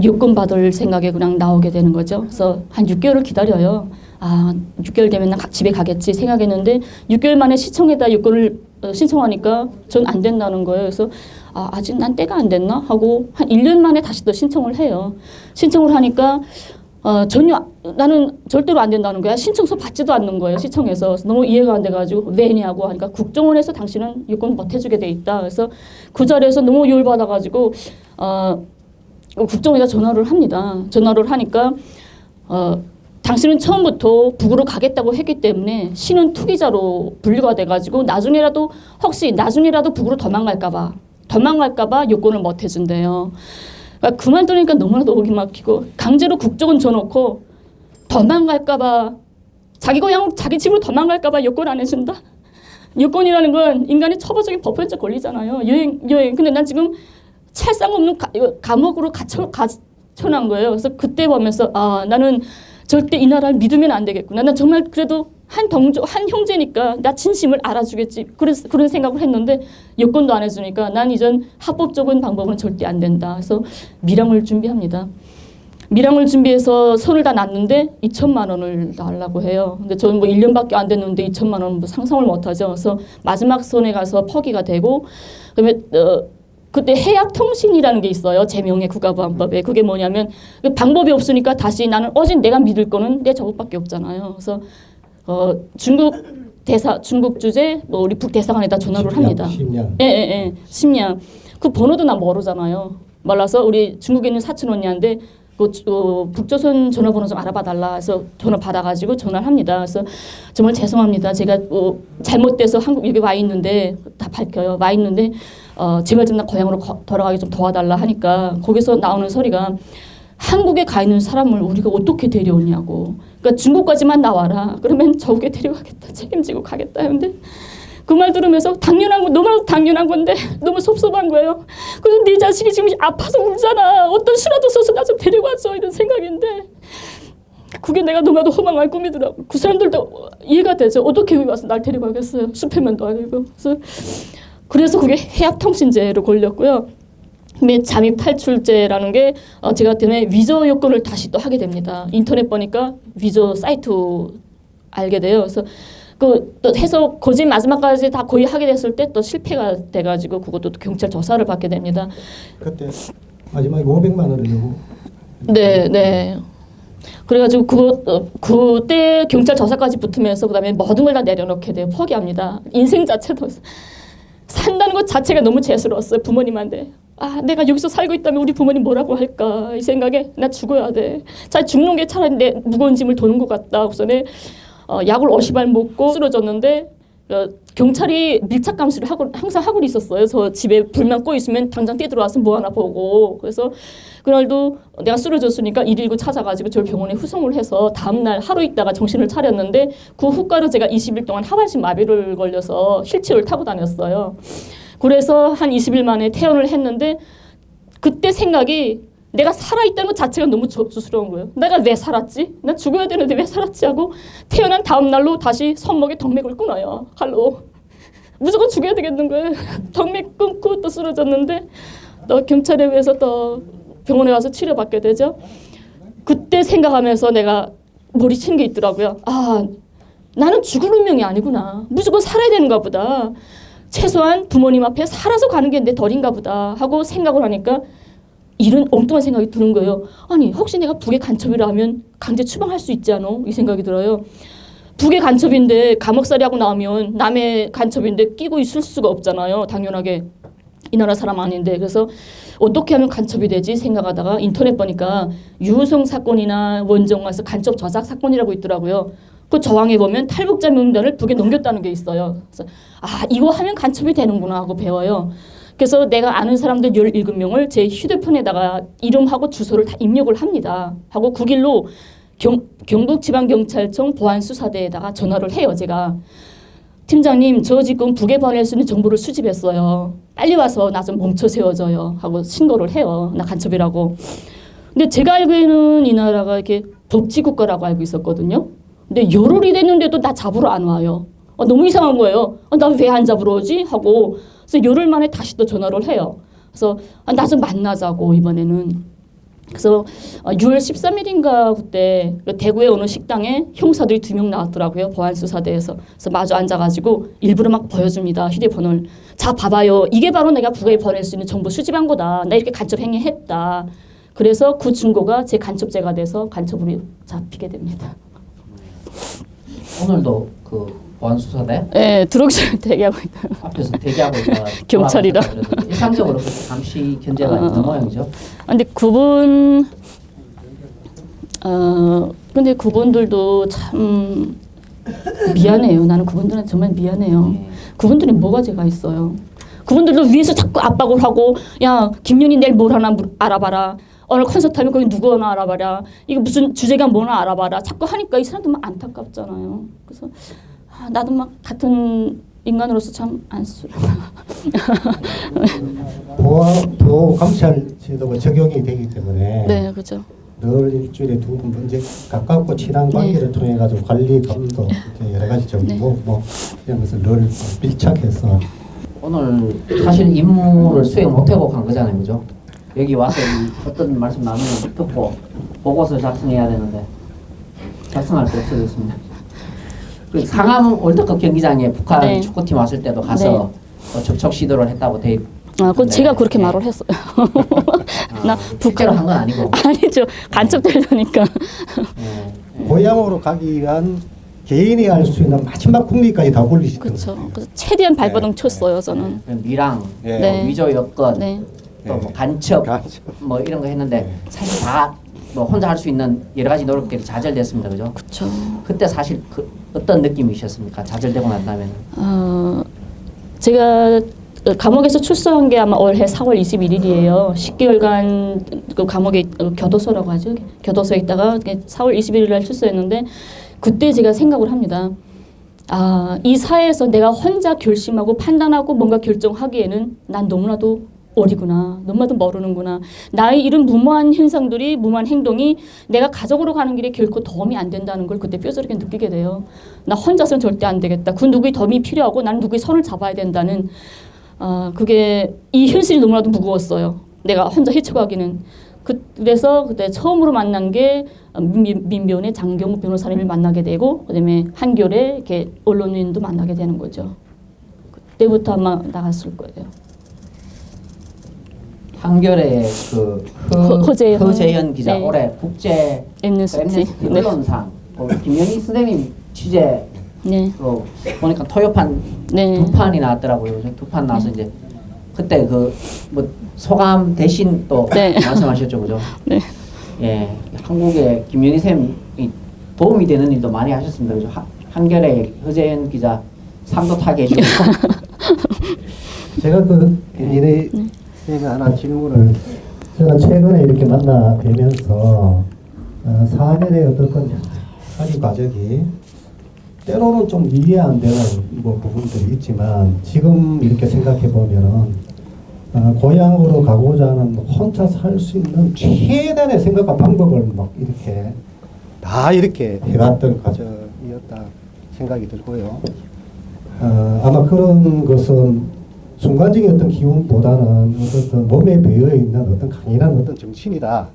여권 받을 생각에 그냥 나오게 되는 거죠. 그래서 한 6개월을 기다려요. 6개월 되면 나 집에 가겠지 생각했는데 6개월 만에 시청에다 여권을 신청하니까 전 안 된다는 거예요. 그래서 아직 난 때가 안 됐나 하고 한 1년 만에 다시 또 신청을 해요. 신청을 하니까 전혀 나는 절대로 안 된다는 거야. 신청서 받지도 않는 거예요. 시청에서. 그래서 너무 이해가 안 돼가지고 왜냐고 하니까 국정원에서 당신은 여권 못 해주게 돼 있다. 그래서 그 자리에서 너무 열받아가지고 국정원에다 전화를 합니다. 전화를 하니까 당신은 처음부터 북으로 가겠다고 했기 때문에 신은 투기자로 분류가 돼가지고 나중에라도 북으로 도망갈까봐 여권을 못 해준대요. 그 말 들으니까 너무나도 오기 막히고 강제로 국정원 줘놓고 도망갈까봐 자기 고향으로 자기 집으로 도망갈까봐 여권 안 해준다. 여권이라는 건 인간의 처벌적인 법원적 권리잖아요. 여행. 근데 난 지금 찰상 없는 감옥으로 튀어나온 거예요. 그래서 그때 보면서 아 나는 절대 이 나라를 믿으면 안 되겠구나. 난 정말 그래도 한 형제니까 나 진심을 알아주겠지. 그런 생각을 했는데 여권도 안 해주니까 난 이전 합법적인 방법은 절대 안 된다. 그래서 밀항을 준비합니다. 밀항을 준비해서 손을 다 놨는데 2천만 원을 달라고 해요. 근데 저는 뭐 1년밖에 안 됐는데 2천만 원은 뭐 상상을 못하죠. 그래서 마지막 손에 가서 포기가 되고 그다음에 그때 해약통신이라는 게 있어요. 제명의 국가보안법에. 그게 뭐냐면 방법이 없으니까 다시 나는 어제 내가 믿을 거는 내 저것밖에 없잖아요. 그래서 중국 주재 뭐 우리 북대사관에다 전화를 합니다. 10년. 예. 10년. 그 번호도 나 모르잖아요. 몰라서 우리 중국에 있는 사촌 언니한테 북조선 전화번호 좀 알아봐 달라 해서 전화 받아가지고 전화를 합니다. 그래서 정말 죄송합니다. 제가 잘못돼서 한국 여기 와 있는데 다 밝혀요. 와 있는데 제발 좀 나 고향으로 돌아가게 좀 도와달라 하니까 거기서 나오는 소리가 한국에 가 있는 사람을 우리가 어떻게 데려오냐고. 그러니까 중국까지만 나와라. 그러면 저국에 데려가겠다. 책임지고 가겠다. 근데 그 말 들으면서 당연한 거 너무 당연한 건데 너무 섭섭한 거예요. 그래서 네 자식이 지금 아파서 울잖아. 어떤 수라도 써서 나 좀 데려가줘 이런 생각인데 그게 내가 너무나도 허망한 꿈이더라고. 그 사람들도 이해가 되죠. 어떻게 여기 와서 날 데려가겠어요. 슈퍼맨도 아니고. 그래서 그게 해약통신죄로 걸렸고요. 그다음에 잠입 탈출죄라는 게 제가 때문에 위조 요건을 다시 또 하게 됩니다. 인터넷 보니까 위조 사이트 알게 돼요. 그래서 또 해서 거짓 마지막까지 다 거의 하게 됐을 때 또 실패가 돼가지고 그것도 또 경찰 조사를 받게 됩니다. 그때 마지막에 500만 원을 요구. 네. 그래가지고 그때 경찰 조사까지 붙으면서 그다음에 모든 걸 다 내려놓게 돼요. 포기합니다. 인생 자체도 산다는 것 자체가 너무 죄스러웠어요. 부모님한테. 아 내가 여기서 살고 있다면 우리 부모님 뭐라고 할까 이 생각에 나 죽어야 돼. 자 죽는 게 차라리 내 무거운 짐을 도는 것 같다. 우선에 약을 50알 먹고 쓰러졌는데 경찰이 밀착 감시를 항상 하고 있었어요. 그래서 집에 불만 꺼 있으면 당장 뛰어들어와서 뭐 하나 보고. 그래서 그날도 내가 쓰러졌으니까 119 찾아가지고 저를 병원에 후송을 해서 다음날 하루 있다가 정신을 차렸는데 그 후과로 제가 20일 동안 하반신 마비를 걸려서 휠체어를 타고 다녔어요. 그래서 한 20일 만에 퇴원을 했는데 그때 생각이 내가 살아있다는 것 자체가 너무 조스러운 거예요. 내가 왜 살았지? 나 죽어야 되는데 왜 살았지? 하고 태어난 다음 날로 다시 손목에 덕맥을 끊어요. 칼로. 무조건 죽여야 되겠는 거예요. 덕맥 끊고 또 쓰러졌는데 또 경찰에 의해서 또 병원에 가서 치료받게 되죠. 그때 생각하면서 내가 머리친 게 있더라고요. 아, 나는 죽을 운명이 아니구나. 무조건 살아야 되는가 보다. 최소한 부모님 앞에 살아서 가는 게 내 덜인가 보다 하고 생각을 하니까 이런 엉뚱한 생각이 드는 거예요. 아니 혹시 내가 북의 간첩이라 하면 강제 추방할 수 있지 않아? 이 생각이 들어요. 북의 간첩인데 감옥살이하고 나오면 남의 간첩인데 끼고 있을 수가 없잖아요. 당연하게 이 나라 사람 아닌데. 그래서 어떻게 하면 간첩이 되지 생각하다가 인터넷 보니까 유우성 사건이나 원정에서 간첩 조작 사건이라고 있더라고요. 그 저항에 보면 탈북자 명단을 북에 넘겼다는 게 있어요. 그래서 아 이거 하면 간첩이 되는구나 하고 배워요. 그래서 내가 아는 사람들 17명을 제 휴대폰에다가 이름하고 주소를 다 입력을 합니다. 하고 그 길로 경북지방경찰청 보안수사대에다가 전화를 해요. 제가. 팀장님 저 지금 북에 보낼 수 있는 정보를 수집했어요. 빨리 와서 나 좀 멈춰 세워줘요. 하고 신고를 해요. 나 간첩이라고. 근데 제가 알기에는 이 나라가 이렇게 법치국가라고 알고 있었거든요. 근데 열흘이 됐는데도 나 잡으러 안 와요. 너무 이상한 거예요. 나 왜 안 잡으러 오지? 하고 그래서 열흘 만에 다시 또 전화를 해요. 그래서 나 좀 만나자고 이번에는. 그래서 6월 13일인가 그때 대구의 어느 식당에 형사들이 2명 나왔더라고요. 보안수사대에서. 그래서 마주 앉아가지고 일부러 막 보여줍니다. 휴대폰을. 자 봐봐요. 이게 바로 내가 북에 보낼 수 있는 정보 수집한 거다. 나 이렇게 간첩 행위했다. 그래서 그 증거가 제 간첩죄가 돼서 간첩으로 잡히게 됩니다. 오늘도 그 보안수사대 네, 들어오기 대기하고 있다. 앞에서 대기하고 있다. 경찰이랑. 일상적으로 감시 견제가 있는 모양이죠. 근데 근데 그분들도 참 미안해요. 나는 그분들은 정말 미안해요. 그분들이 뭐가 죄가 있어요. 그분들도 위에서 자꾸 압박을 하고 야 김윤희 내일 뭘 하나 알아봐라. 오늘 콘서트 하면 거기 누구 하나 알아봐라. 이거 무슨 주제가 뭐나 알아봐라. 자꾸 하니까 이 사람들 막 안타깝잖아요. 그래서 나도 막 같은 인간으로서 참 안쓰러워. 보호 감찰 제도가 적용이 되기 때문에 네, 그죠. 늘 일주일에 2번 이제 가깝고 친한 관계를 통해 가지고 관리 감독 이제 여러 가지 정보 네. 뭐 이런 것을 늘 밀착해서 오늘 사실 임무를 수행 못하고 간 거잖아요, 그죠? 여기 와서 이 어떤 말씀 나누면 듣고 보고서 작성해야 되는데 작성할 게 없어졌습니다. 그 상암 월드컵 경기장에 북한 네. 축구팀 왔을 때도 가서 접촉 시도를 했다고 돼 있. 그건 네. 제가 그렇게 말을 했어요. 나 실제로 한 건 아니고. 아니죠. 간첩되려니까. 고향으로 가기 위한 개인이 할 수 있는 마지막 국리까지 다 굴리시던 그렇죠. 거예요. 그래서 최대한 발버둥 쳤어요, 저는. 미랑, 네. 네. 위조 여건, 네. 또 뭐 간첩, 뭐 이런 거 했는데 사실 다 뭐 혼자 할 수 있는 여러 가지 노력들이 좌절됐습니다, 그죠? 그렇죠. 그때 사실 그 어떤 느낌이셨습니까? 좌절되고 난 다음에는. 제가 감옥에서 출소한 게 아마 올해 4월 21일이에요. 10개월간 그 감옥에 교도소라고 하죠. 교도소에 있다가 4월 21일 날 출소했는데 그때 제가 생각을 합니다. 이 사회에서 내가 혼자 결심하고 판단하고 뭔가 결정하기에는 난 너무나도 어리구나. 너무나도 모르는구나. 나의 이런 무모한 현상들이, 무모한 행동이 내가 가족으로 가는 길에 결코 도움이 안 된다는 걸 그때 뼈저리게 느끼게 돼요. 나 혼자서는 절대 안 되겠다. 그 누구의 도움이 필요하고 나는 누구의 손을 잡아야 된다는 그게 이 현실이 너무나도 무거웠어요. 내가 혼자 헤쳐가기는. 그래서 그때 처음으로 만난 게 민변의 장경우 변호사님을 만나게 되고 그다음에 한겨레 이렇게 언론인도 만나게 되는 거죠. 그때부터 아마 나갔을 거예요. 한겨레 그 허재현 기자 네. 올해 국제 엠네스티. 네. 언론상 김영희 선생님 취재 네. 보니까 토요판 네. 2판이 나왔더라고요. 2판 나와서 이제 그때 그 뭐 소감 대신 또 네. 말씀하셨죠, 그죠? 네. 예, 한국에 김영희 쌤이 도움이 되는 일도 많이 하셨습니다, 그죠? 한겨레 허재현 기자 상도 타게 해주고. 제가 그 이래 제가 하나 질문을 제가 최근에 이렇게 만나 뵈면서 4년의 어떤 학위 과정이 때로는 좀 이해 안 되는 뭐 부분들이 있지만 지금 이렇게 생각해 보면은 고향으로 가고자 하는 혼자 살 수 있는 최대한의 생각과 방법을 막 이렇게 다 이렇게 해갔던 과정이었다 생각이 들고요. 아마 그런 것은 순간적인 어떤 기운보다는 어떤 몸에 배어 있는 어떤 강인한 어떤 정신이다.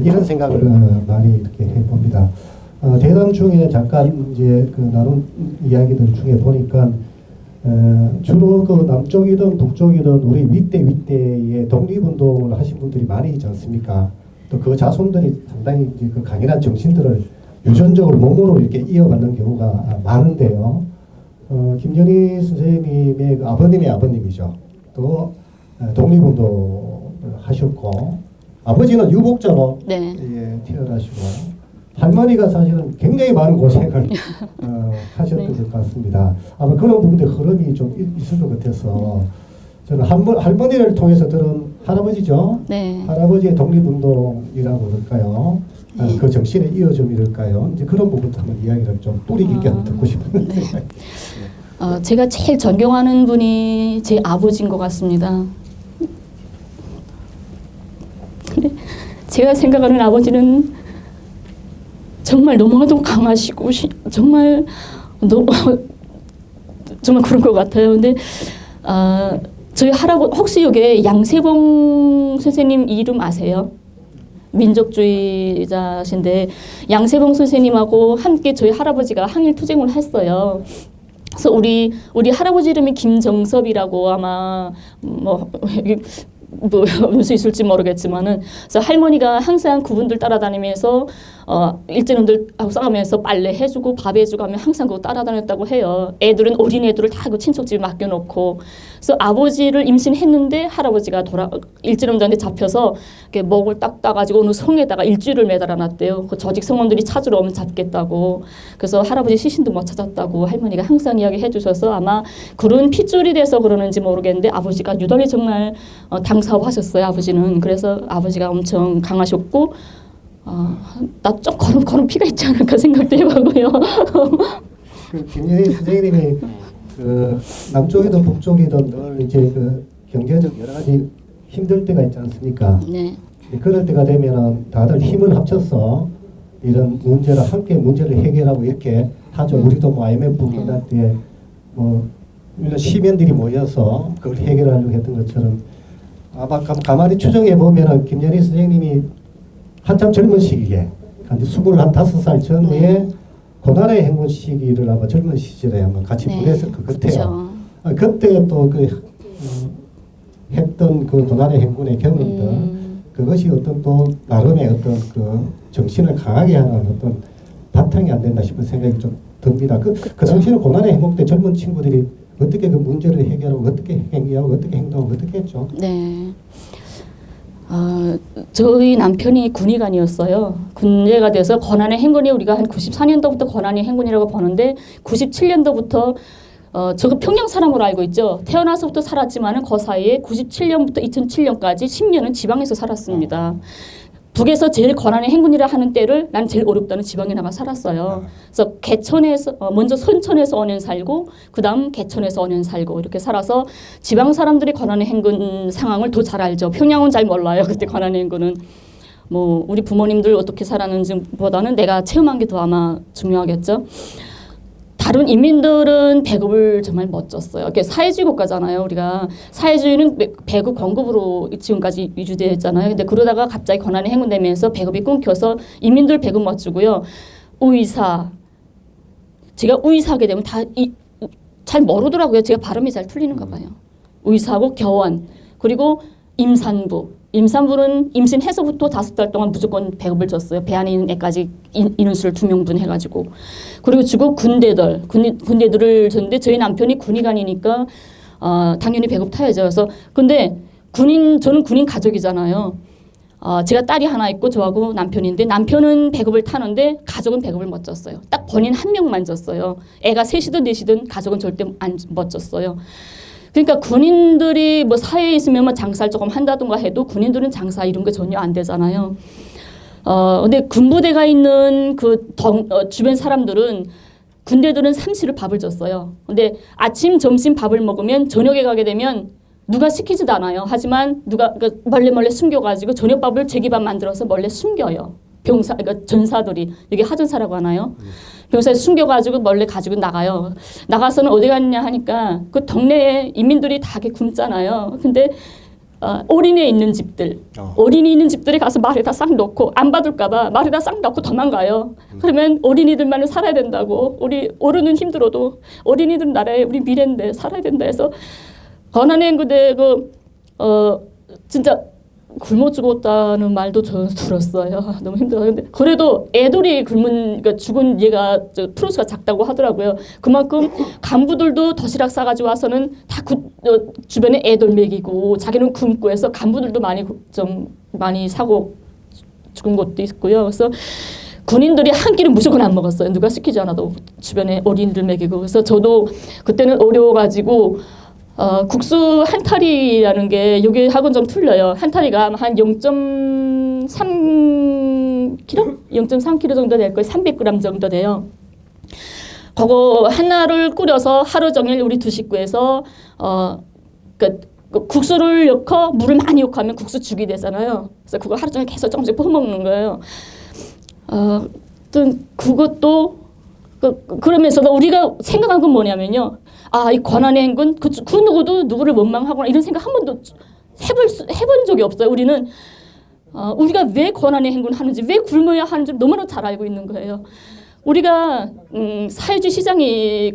이런 생각을 많이 이렇게 해봅니다. 대담 중에 잠깐 이제 그 나눈 이야기들 중에 보니까 주로 그 남쪽이든 북쪽이든 우리 윗대에 독립운동을 하신 분들이 많이 있지 않습니까? 또 그 자손들이 상당히 이제 그 강인한 정신들을 유전적으로 몸으로 이렇게 이어받는 경우가 많은데요. 김정희 선생님의 그 아버님의 아버님이죠. 또 독립운동을 하셨고 아버지는 유복자로 네. 태어나시고 할머니가 사실은 굉장히 많은 고생을 하셨던 것 같습니다. 아마 그런 부분의 흐름이 좀 있을 것 같아서 저는 할머니를 통해서 들은 할아버지죠. 네. 할아버지의 독립운동이라고 그럴까요? 그 정신의 이어짐이랄까요? 이제 그런 부분도 한번 이야기를 좀 뿌리 깊게 한번 듣고 싶은 생각이. 제가 제일 존경하는 분이 제 아버지인 것 같습니다. 제가 생각하는 아버지는 정말 너무나도 강하시고 정말 정말 그런 것 같아요. 근데 저희 할아버지 혹시 여기 양세봉 선생님 이름 아세요? 민족주의자신데 양세봉 선생님하고 함께 저희 할아버지가 항일 투쟁을 했어요. 그래서 우리 할아버지 이름이 김정섭이라고 아마 뭐 무슨 있을지 모르겠지만은 그래서 할머니가 항상 그분들 따라다니면서 일제놈들하고 싸우면서 빨래 해주고 밥 해주고 하면 항상 그거 따라다녔다고 해요. 애들은 어린 애들을 다 그 친척집에 맡겨놓고 그래서 아버지를 임신했는데 할아버지가 일제놈들한테 잡혀서 이렇게 목을 딱 따가지고 어느 성에다가 일주일을 매달아놨대요. 그 조직 성원들이 찾으러 오면 잡겠다고. 그래서 할아버지 시신도 못 찾았다고 할머니가 항상 이야기해주셔서 아마 그런 핏줄이 돼서 그러는지 모르겠는데 아버지가 유달리 정말 당사하셨어요. 아버지는. 그래서 아버지가 엄청 강하셨고 나 좀 그런 피가 있지 않을까 생각도 해보고요. 그 김영희 선생님이 그 남쪽이든 북쪽이든 늘 이제 그 경제적 여러 가지 힘들 때가 있지 않습니까? 네. 그럴 때가 되면은 다들 힘을 합쳐서 이런 문제를 함께 문제를 해결하고 이렇게 하죠. 우리도 뭐 IMF 분할 때뭐 이런 시민들이 모여서 그걸 해결하려고 했던 것처럼 아마 가만히 추정해 보면은 김연희 선생님이 한참 젊은 시기에 한 25살 전에 고난의 행군 시기를 아마 젊은 시절에 아마 같이 네. 보냈을 것 같아요. 그렇죠. 그때 또 그 했던 그 고난의 행군의 경험들 그것이 어떤 또 나름의 어떤 그 정신을 강하게 하는 어떤 바탕이 안 된다 싶은 생각이 좀 듭니다. 그 당시에는 고난의 행군 때 젊은 친구들이 어떻게 그 문제를 해결하고 어떻게 행위하고 어떻게 행동하고 어떻게 했죠? 네. 저희 남편이 군의관이었어요. 군대가 돼서 권한의 행군이 우리가 한 94년도부터 권한의 행군이라고 보는데 97년도부터 저거 평양 사람으로 알고 있죠. 태어나서부터 살았지만은 그 사이에 97년부터 2007년까지 10년은 지방에서 살았습니다. 북에서 제일 권한의 행군이라 하는 때를 난 제일 어렵다는 지방에 나가 살았어요. 그래서 개천에서 먼저 선천에서 5년 살고 그다음 개천에서 5년 살고 이렇게 살아서 지방 사람들이 권한의 행군 상황을 더 잘 알죠. 평양은 잘 몰라요. 그때 권한의 행군은 뭐 우리 부모님들 어떻게 살았는지보다는 내가 체험한 게 더 아마 중요하겠죠. 다른 인민들은 배급을 정말 멋졌어요. 이게 사회주의 국가잖아요. 우리가 사회주의는 배급 공급으로 지금까지 유지되었잖아요. 근데 그러다가 갑자기 권한이 행군되면서 배급이 끊겨서 인민들 배급 멋지고요. 의사, 제가 의사하게 되면 다 잘 모르더라고요. 제가 발음이 잘 틀리는가 봐요. 의사하고 교원 그리고 임산부. 임산부는 임신해서부터 5달 동안 무조건 배급을 줬어요. 배 안에 있는 애까지 인원수를 2명분 해가지고. 그리고 주고 군대들을 줬는데 저희 남편이 군의관이니까 당연히 배급 타야죠. 그래서 근데 저는 군인 가족이잖아요. 제가 딸이 하나 있고 저하고 남편인데 남편은 배급을 타는데 가족은 배급을 못 줬어요. 딱 본인 한 명만 줬어요. 애가 셋이든 넷이든 가족은 절대 못 줬어요. 그러니까 군인들이 뭐 사회에 있으면 뭐 장사를 조금 한다든가 해도 군인들은 장사 이런 게 전혀 안 되잖아요. 근데 군부대가 있는 주변 사람들은 군대들은 삼시를 밥을 줬어요. 근데 아침, 점심 밥을 먹으면 저녁에 가게 되면 누가 시키지도 않아요. 하지만 누가 몰래 숨겨가지고 저녁밥을 제기밥 만들어서 몰래 숨겨요. 그러니까 전사들이 여기 하전사라고 하나요? 병사에 숨겨가지고 몰래 가지고 나가요. 나가서는 어디 갔냐 하니까 그 동네에 인민들이 다 이렇게 굶잖아요. 근데 어린애 있는 집들, 어린이 있는 집들에 가서 말에다 싹 넣고 안 받을까봐 말에다 싹 넣고 도망가요. 그러면 어린이들만은 살아야 된다고. 우리 어른은 힘들어도 어린이들 나라에 우리 미래인데 살아야 된다 해서 권한의 행군대 진짜 굶어 죽었다는 말도 저는 들었어요. 너무 힘들어요. 근데 그래도 애들이 그러니까 죽은 얘가 프로스가 작다고 하더라고요. 그만큼 간부들도 도시락 싸가지고 와서는 다 주변에 애들 먹이고 자기는 굶고 해서 간부들도 많이 사고 죽은 것도 있고요. 그래서 군인들이 한 끼를 무조건 안 먹었어요. 누가 시키지 않아도 주변에 어린이들 먹이고. 그래서 저도 그때는 어려워가지고 국수 한 타리라는 게 여기하고는 좀 틀려요. 한 타리가 한 0.3kg? 0.3kg 정도 될 거예요. 300g 정도 돼요. 그거 하나를 끓여서 하루 종일 우리 두 식구에서 그 국수를 넣고 물을 많이 넣고 하면 국수죽이 되잖아요. 그래서 그거 하루 종일 계속 조금씩 퍼먹는 거예요. 그것도 그러면서도 우리가 생각한 건 뭐냐면요. 이 권한의 행군 그 누구도 누구를 원망하거나 이런 생각 한 번도 해본 적이 없어요. 우리는 우리가 왜 권한의 행군을 하는지 왜 굶어야 하는지 너무나 잘 알고 있는 거예요. 우리가 사회주의 시장이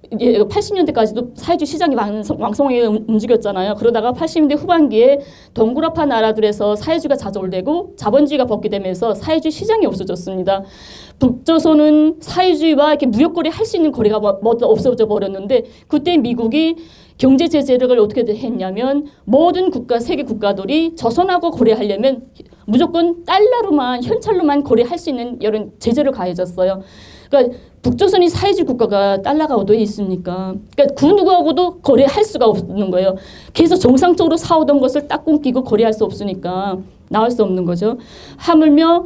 80년대까지도 사회주의 시장이 왕성하게 움직였잖아요. 그러다가 80년대 후반기에 동구라파 나라들에서 사회주의가 자절되고 자본주의가 복귀되면서 사회주의 시장이 없어졌습니다. 북조선은 사회주의와 이렇게 무역거래 할 수 있는 거래가 모두 없어져 버렸는데 그때 미국이 경제 제재를 어떻게 했냐면 모든 세계 국가들이 조선하고 거래하려면 무조건 달러로만 현찰로만 거래할 수 있는 이런 제재를 가해줬어요. 그러니까 북조선이 사회주의 국가가 달러가 어디에 있습니까? 그러니까 그 누구하고도 거래할 수가 없는 거예요. 계속 정상적으로 사오던 것을 딱 끊기고 거래할 수 없으니까 나올 수 없는 거죠. 하물며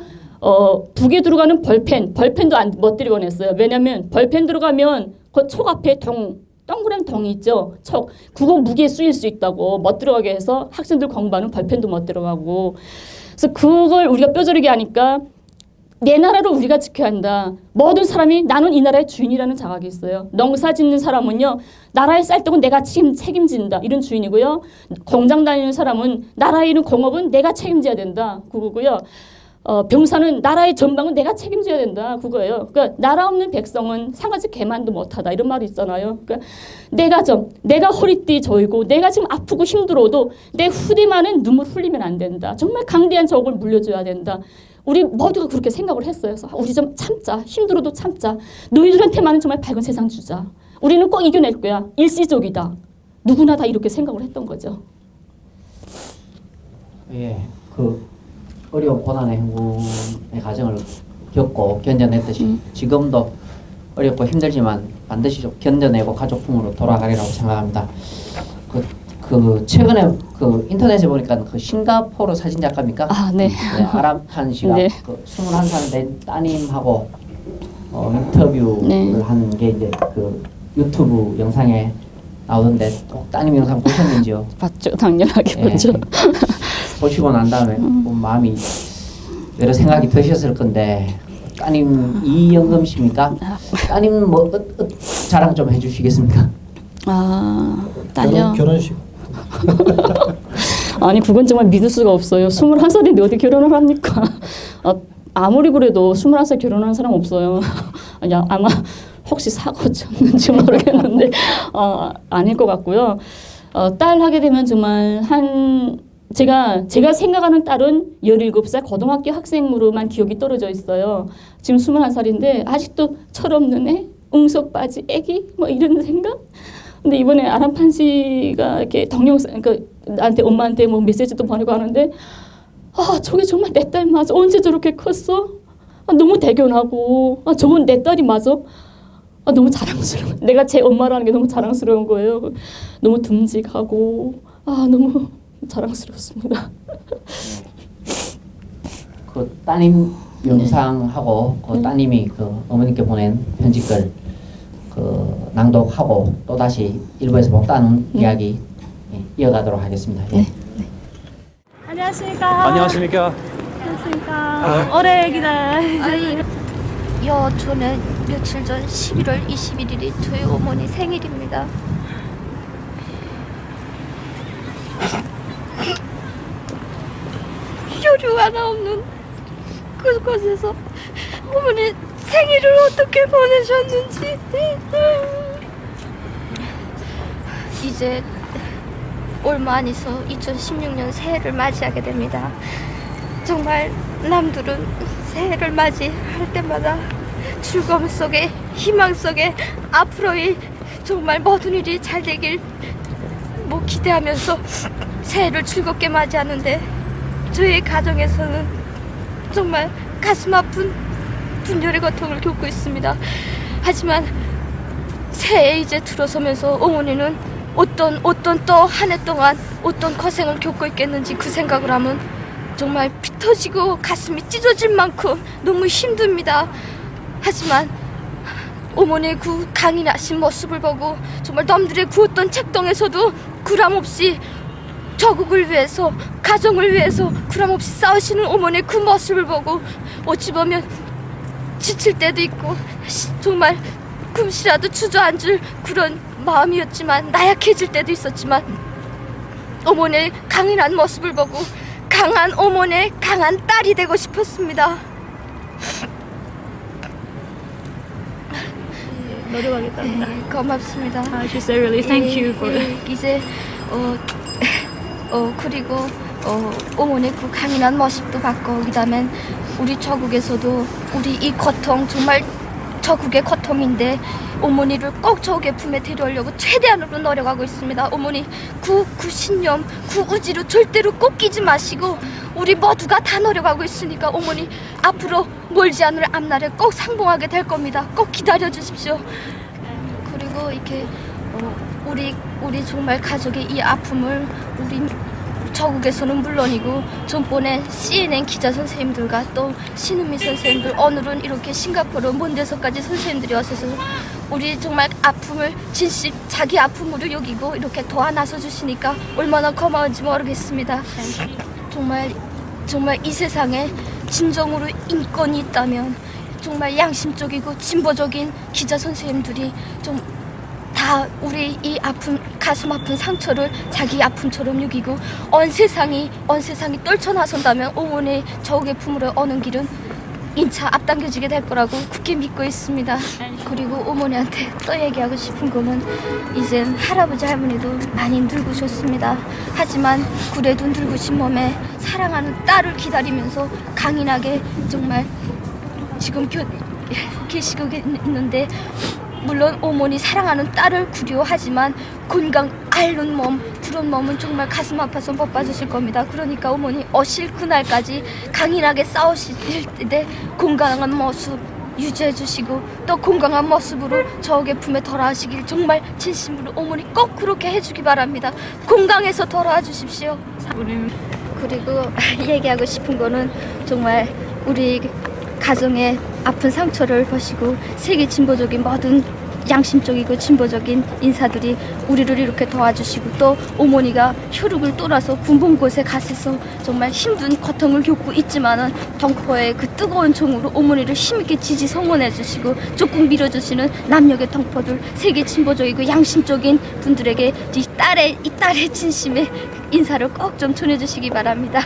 북에 들어가는 벌펜도 못 들여냈어요. 왜냐하면 벌펜 들어가면 그 촉 앞에 똥 동그란 덩이 있죠. 척 그거 무기에 쓰일 수 있다고 못 들어가게 해서 학생들 공부하는 발펜도 못 들어가고. 그래서 그걸 우리가 뼈저리게 하니까 내 나라를 우리가 지켜야 한다. 모든 사람이 나는 이 나라의 주인이라는 자각이 있어요. 농사 짓는 사람은요. 나라의 쌀떡은 내가 책임진다. 이런 주인이고요. 공장 다니는 사람은 나라의 이런 공업은 내가 책임져야 된다. 그거고요. 병사는 나라의 전방은 내가 책임져야 된다. 그거예요. 그러니까 나라 없는 백성은 상아지 개만도 못하다. 이런 말이 있잖아요. 그러니까 내가 허리띠 조이고 내가 지금 아프고 힘들어도 내 후대만은 눈물 흘리면 안 된다. 정말 강대한 적을 물려줘야 된다. 우리 모두가 그렇게 생각을 했어요. 그래서 우리 좀 참자. 힘들어도 참자. 너희들한테만은 정말 밝은 세상 주자. 우리는 꼭 이겨낼 거야. 일시적이다. 누구나 다 이렇게 생각을 했던 거죠. 예, 그 어려운 고난의 행군의 과정을 겪고 견뎌냈듯이 지금도 어렵고 힘들지만 반드시 좀 견뎌내고 가족 품으로 돌아가리라고 생각합니다. 그 최근에 그 인터넷에 보니까 그 싱가포르 사진 작가입니까? 아, 네. 네, 아람판 씨가 네. 그 21살 된 따님하고 인터뷰를 네. 한 게 이제 그 유튜브 영상에 나오던데 또 따님 영상 보셨는지요? 봤죠. 당연하게 예. 봤죠. 보시고 난 다음에 마음이 여러 생각이 드셨을 건데 따님 이영금 씨입니까? 따님 뭐 자랑 좀 해주시겠습니까? 아, 딸요. 결혼식 아니 그건 정말 믿을 수가 없어요. 21살인데 어디 결혼을 합니까? 아무리 그래도 21살 결혼하는 사람 없어요. 아마 혹시 사고 쳤는지 모르겠는데 아닐 것 같고요. 딸 하게 되면 정말 제가 생각하는 딸은 17살 고등학교 학생으로만 기억이 떨어져 있어요. 지금 21살인데 아직도 철없는 애, 응석바지 애기 뭐 이런 생각? 근데 이번에 아람판 씨가 이렇게 동영상 나한테 엄마한테 뭐 메시지도 보내고 하는데 저게 정말 내 딸 맞아. 언제 저렇게 컸어? 너무 대견하고 저건 내 딸이 맞아. 너무 자랑스러워. 내가 제 엄마라는 게 너무 자랑스러운 거예요. 너무 듬직하고 너무 자랑스럽습니다. 그 따님 영상하고 그 따님이 그 어머니께 보낸 편지글 그 낭독하고 또 다시 일부에서 못다는 이야기 이어가도록 하겠습니다. 예. 안녕하십니까. 안녕하십니까. 안녕하십니까. 오래 저는 며칠 전 11월 21일이 저희 어머니 생일입니다. 혈유 하나 없는 그곳에서 어머니 생일을 어떻게 보내셨는지 이제 얼마 안 있어 2016년 새해를 맞이하게 됩니다. 정말 남들은 새해를 맞이할 때마다 즐거움 속에 희망 속에 앞으로의 정말 모든 일이 잘 되길 기대하면서 새해를 즐겁게 맞이하는데 저희 가정에서는 정말 가슴 아픈 분열의 고통을 겪고 있습니다. 하지만 새해에 이제 들어서면서 어머니는 어떤 또 한 해 동안 어떤 고생을 겪고 있겠는지 그 생각을 하면 정말 피 터지고 가슴이 찢어질 만큼 너무 힘듭니다. 하지만 어머니의 그 강인하신 모습을 보고 정말 남들의 구웠던 책동에서도 구람없이 조국을 위해서 가정을 위해서 구람없이 싸우시는 어머니의 그 모습을 보고 어찌 보면 지칠 때도 있고 정말 금시라도 주저앉을 그런 마음이었지만 나약해질 때도 있었지만 어머니의 강인한 모습을 보고 강한 어머니의 강한 딸이 되고 싶었습니다. 노력하겠답니다. 고맙습니다. She said really thank you for 이제 그리고 어머니의 그 강인한 모습도 봤고 그다음에 우리 조국에서도 우리 이 고통 정말 조국의 고통인데 어머니를 꼭 조국의 품에 데려오려고 최대한으로 노력하고 있습니다. 어머니 그 신념, 그 의지로 절대로 꼭 끼지 마시고 우리 모두가 다 노력하고 있으니까 어머니 앞으로 멀지 않을 앞날에 꼭 상봉하게 될 겁니다. 꼭 기다려 주십시오. 그리고 이렇게 우리 정말 가족의 이 아픔을 우리 조국에서는 물론이고 전번에 CNN 기자 선생님들과 또 신은미 선생님들 오늘은 이렇게 싱가포르 먼 데서까지 선생님들이 오셔서 우리 정말 아픔을 진심 자기 아픔으로 여기고 이렇게 도와 나서 주시니까 얼마나 고마운지 모르겠습니다. 정말 이 세상에 진정으로 인권이 있다면 정말 양심적이고 진보적인 기자 선생님들이 좀 다 우리 이 아픔, 가슴 아픈 상처를 자기 아픔처럼 여기고 온 세상이 떨쳐나선다면 어머니 저옥의 품으로 오는 길은 인차 앞당겨지게 될 거라고 굳게 믿고 있습니다. 그리고 어머니한테 또 얘기하고 싶은 거는 이젠 할아버지 할머니도 많이 늙으셨습니다. 하지만 그래도 늙으신 몸에 사랑하는 딸을 기다리면서 강인하게 정말 지금 계시고 있는데 물론 어머니 사랑하는 딸을 그리워하지만 건강 앓는 몸, 부른 몸은 정말 가슴 아파서 못 봐주실 겁니다. 그러니까 어머니 오실 그날까지 강인하게 싸우실 때 건강한 모습 유지해 주시고 또 건강한 모습으로 저에게 품에 돌아오시길 정말 진심으로 어머니 꼭 그렇게 해주기 바랍니다. 건강해서 돌아와 주십시오. 그리고 얘기하고 싶은 거는 정말 우리 가정의 아픈 상처를 보시고 세계 진보적인 모든 양심적이고 진보적인 인사들이 우리를 이렇게 도와주시고 또 어머니가 혈육을 떠나서 군본 곳에 가셔서 정말 힘든 고통을 겪고 있지만은 동포의 그 뜨거운 정으로 어머니를 힘있게 지지 성원해 주시고 조금 밀어주시는 남녀의 동포들 세계 진보적이고 양심적인 분들에게 이 딸의 진심의 인사를 꼭 좀 전해주시기 바랍니다.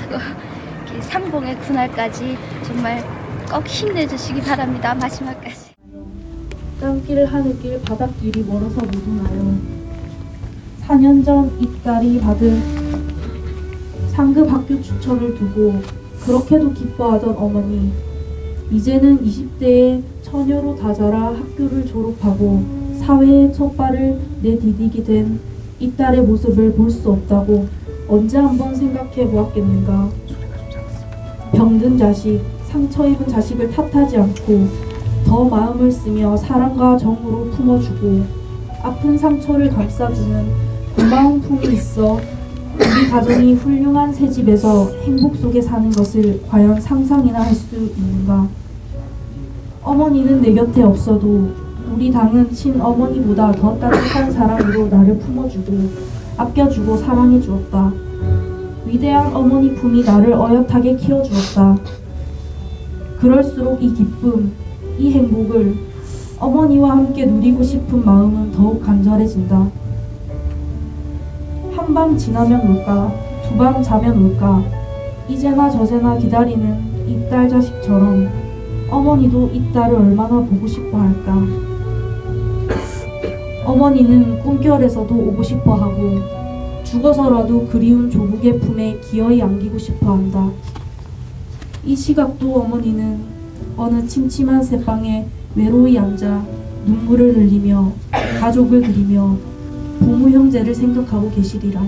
삼봉의 그날까지 정말 꼭 힘내주시기 바랍니다. 마지막까지. 땅길 하늘길 바닷길이 멀어서 못 오나요. 4년 전 이 딸이 받은 상급 학교 추천을 두고 그렇게도 기뻐하던 어머니, 이제는 20대에 처녀로 다 자라 학교를 졸업하고 사회에 첫 발을 내디디게 된 이 딸의 모습을 볼 수 없다고 언제 한번 생각해 보았겠는가. 병든 자식, 상처 입은 자식을 탓하지 않고 더 마음을 쓰며 사랑과 정으로 품어주고 아픈 상처를 감싸주는 고마운 품이 있어 우리 가정이 훌륭한 새 집에서 행복 속에 사는 것을 과연 상상이나 할 수 있는가. 어머니는 내 곁에 없어도 우리 당은 친어머니보다 더 따뜻한 사랑으로 나를 품어주고 아껴주고 사랑해 주었다. 위대한 어머니 품이 나를 어엿하게 키워주었다. 그럴수록 이 기쁨, 이 행복을 어머니와 함께 누리고 싶은 마음은 더욱 간절해진다. 한 밤 지나면 올까, 두 밤 자면 올까, 이제나 저제나 기다리는 이 딸 자식처럼 어머니도 이 딸을 얼마나 보고 싶어 할까. 어머니는 꿈결에서도 오고 싶어 하고 죽어서라도 그리운 조국의 품에 기어이 안기고 싶어 한다. 이 시각도 어머니는 어느 침침한 새방에 외로이 앉아 눈물을 흘리며 가족을 그리며 부모 형제를 생각하고 계시리라.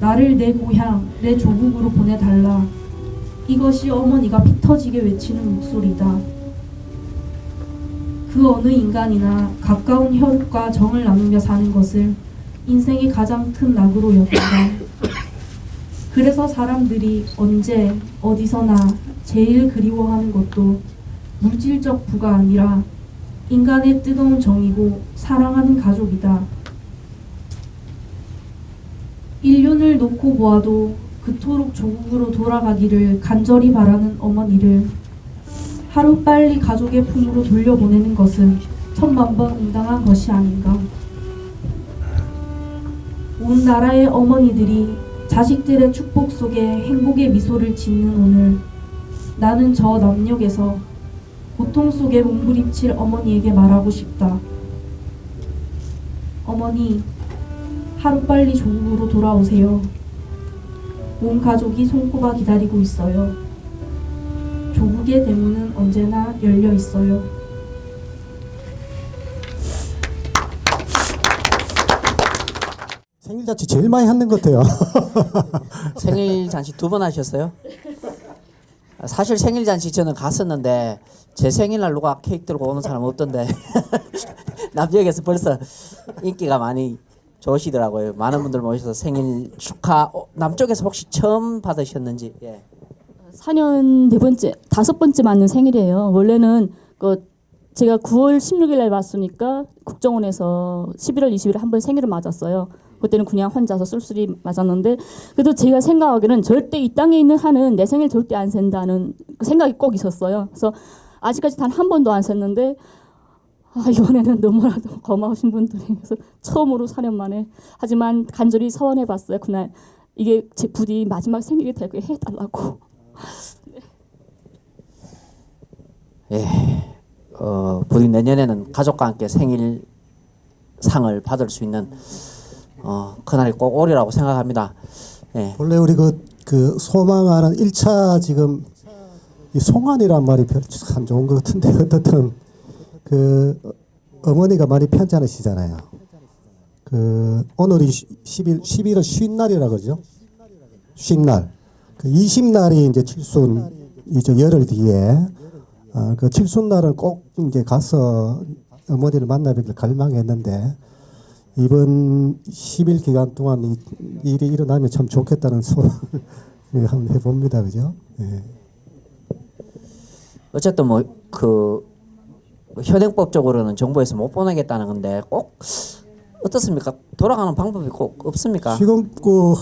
나를 내 고향, 내 조국으로 보내달라. 이것이 어머니가 피 터지게 외치는 목소리다. 그 어느 인간이나 가까운 혈육과 정을 나누며 사는 것을 인생의 가장 큰 낙으로 여긴다. 그래서 사람들이 언제 어디서나 제일 그리워하는 것도 물질적 부가 아니라 인간의 뜨거운 정이고 사랑하는 가족이다. 인륜을 놓고 보아도 그토록 조국으로 돌아가기를 간절히 바라는 어머니를 하루빨리 가족의 품으로 돌려보내는 것은 천만번 응당한 것이 아닌가. 온 나라의 어머니들이 자식들의 축복 속에 행복의 미소를 짓는 오늘, 나는 저 남녘에서 고통 속에 몸부림칠 어머니에게 말하고 싶다. 어머니, 하루빨리 조국으로 돌아오세요. 온 가족이 손꼽아 기다리고 있어요. 조국의 대문은 언제나 열려 있어요. 생일 잔치 제일 많이 하는 것 같아요. 생일 잔치 2번 하셨어요? 사실 생일 잔치 저는 갔었는데 제 생일날 누가 케이크 들고 오는 사람 없던데 남쪽에서 벌써 인기가 많이 좋으시더라고요. 많은 분들 모셔서 생일 축하. 남쪽에서 혹시 처음 받으셨는지? 예. 4년 4번째, 5번째 맞는 생일이에요. 원래는 그 제가 9월 16일 날 왔으니까 국정원에서 11월 20일에 한 번 생일을 맞았어요. 그때는 그냥 혼자서 쓸쓸히 맞았는데 그래도 제가 생각하기에는 절대 이 땅에 있는 한은 내 생일 절대 안 샌다는 그 생각이 꼭 있었어요. 그래서 아직까지 단 한 번도 안 샜는데 이번에는 너무나도 고마우신 분들이 그래서 처음으로 4년 만에 하지만 간절히 서원해봤어요. 그날 이게 제 부디 마지막 생일이 되게 해달라고. 예, 부디 내년에는 가족과 함께 생일상을 받을 수 있는 그날이 꼭 오리라고 생각합니다. 예. 원래 우리 그 소망하는 1차 지금 이 송환이란 말이 참 좋은 것 같은데 어떻든 그 어머니가 많이 편찮으시잖아요. 그 오늘이 11월 쉰 날이라 그러죠. 쉰 날. 그 20날이 이제 칠순이죠. 열흘 뒤에. 그 칠순날은 꼭 이제 가서 어머니를 만나뵙길 갈망했는데 이번 10일 기간 동안 이 일이 일어나면 참 좋겠다는 소원을 한번 해봅니다. 그죠? 예. 어쨌든 뭐 그 현행법적으로는 정부에서 못 보내겠다는 건데 꼭 어떻습니까? 돌아가는 방법이 꼭 없습니까? 지금 그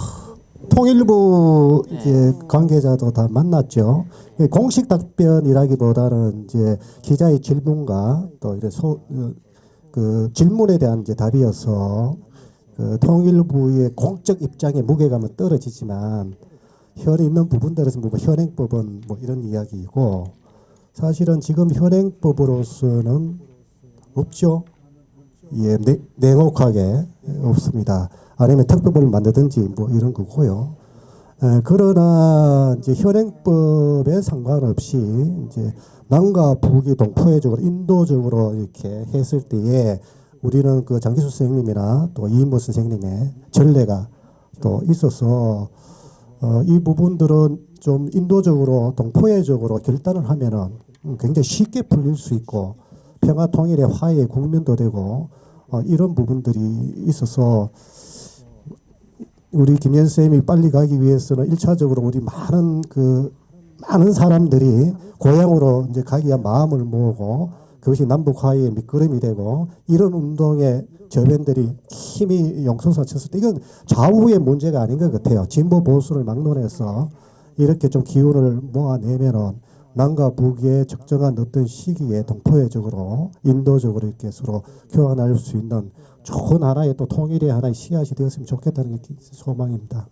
통일부 이제 관계자도 다 만났죠. 공식 답변이라기보다는 이제 기자의 질문과 또 이제 그 질문에 대한 이제 답이어서 그 통일부의 공적 입장의 무게감은 떨어지지만 현 있는 부분들에서 뭐 현행법은 뭐 이런 이야기이고 사실은 지금 현행법으로서는 없죠. 예, 냉혹하게 없습니다. 아니면 특별법을 만들든지 뭐 이런 거고요. 그러나 이제 현행법에 상관없이 이제 남과 북이 동포회적으로 인도적으로 이렇게 했을 때에 우리는 그 장기수 선생님이나 또 이인모 선생님의 전례가 또 있어서 이 부분들은 좀 인도적으로 동포회적으로 결단을 하면은 굉장히 쉽게 풀릴 수 있고 평화 통일의 화해의 국면도 되고 이런 부분들이 있어서 우리 김현 쌤이 빨리 가기 위해서는 1차적으로 우리 많은 사람들이 고향으로 이제 가기 위한 마음을 모으고 그것이 남북 화해의 밑거름이 되고 이런 운동의 저변들이 힘이 용솟아쳤을 때 이건 좌우의 문제가 아닌 것 같아요. 진보 보수를 막론해서 이렇게 좀 기운을 모아내면은 남과 북의 적정한 어떤 시기에 동포회적으로 인도적으로 이렇게 서로 교환할 수 있는 좋은 하나의 또 통일의 하나의 씨앗이 되었으면 좋겠다는 게 소망입니다.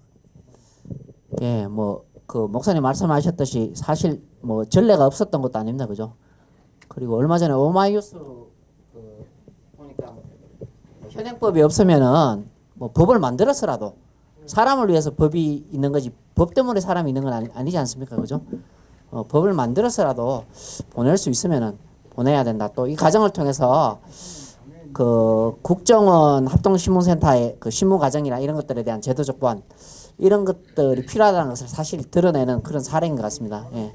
예, 뭐 그 목사님 말씀하셨듯이 사실 뭐 전례가 없었던 것도 아닙니다, 그죠? 그리고 얼마 전에 오마이뉴스 그 보니까 현행법이 없으면은 뭐 법을 만들어서라도 사람을 위해서 법이 있는 거지 법 때문에 사람이 있는 건 아니지 않습니까, 그죠? 법을 만들어서라도 보낼 수 있으면은 보내야 된다. 또 이 과정을 통해서 그 국정원 합동신문센터의 그 신문 과정이나 이런 것들에 대한 제도적 보완 이런 것들이 필요하다는 것을 사실 드러내는 그런 사례인 것 같습니다. 예.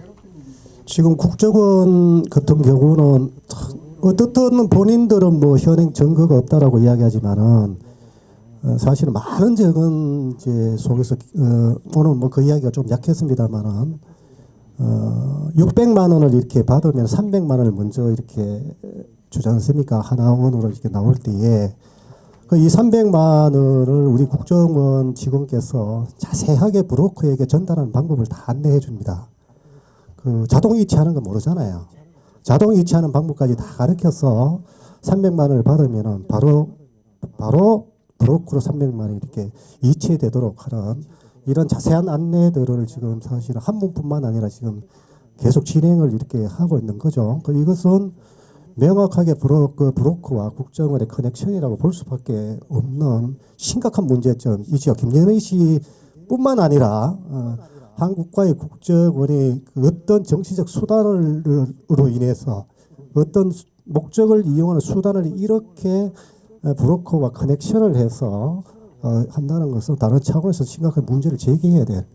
지금 국정원 같은 경우는 어떻든 본인들은 뭐 현행 증거가 없다라고 이야기하지만은 사실은 많은 적은 이제 속에서 오늘 뭐 그 이야기가 좀 약했습니다만은 600만 원을 이렇게 받으면 300만 원을 먼저 이렇게 주지 않습니까? 하나원으로 이렇게 나올 때에 이 300만 원을 우리 국정원 직원께서 자세하게 브로커에게 전달하는 방법을 다 안내해 줍니다. 그 자동 이체하는 거 모르잖아요. 자동 이체하는 방법까지 다 가르쳐서 300만 원을 받으면은 바로 브로커로 300만 원이 이렇게 이체되도록 하는 이런 자세한 안내들을 지금 사실 한 분뿐만 아니라 지금 계속 진행을 이렇게 하고 있는 거죠. 이것은 명확하게 브로커와 국정원의 커넥션이라고 볼 수밖에 없는 심각한 문제점이죠. 김연희 씨뿐만 아니라 한국과의 국정원이 그 어떤 정치적 수단으로 인해서 어떤 목적을 이용하는 수단을 이렇게 브로커와 커넥션을 해서 한다는 것은 다른 차원에서 심각한 문제를 제기해야 될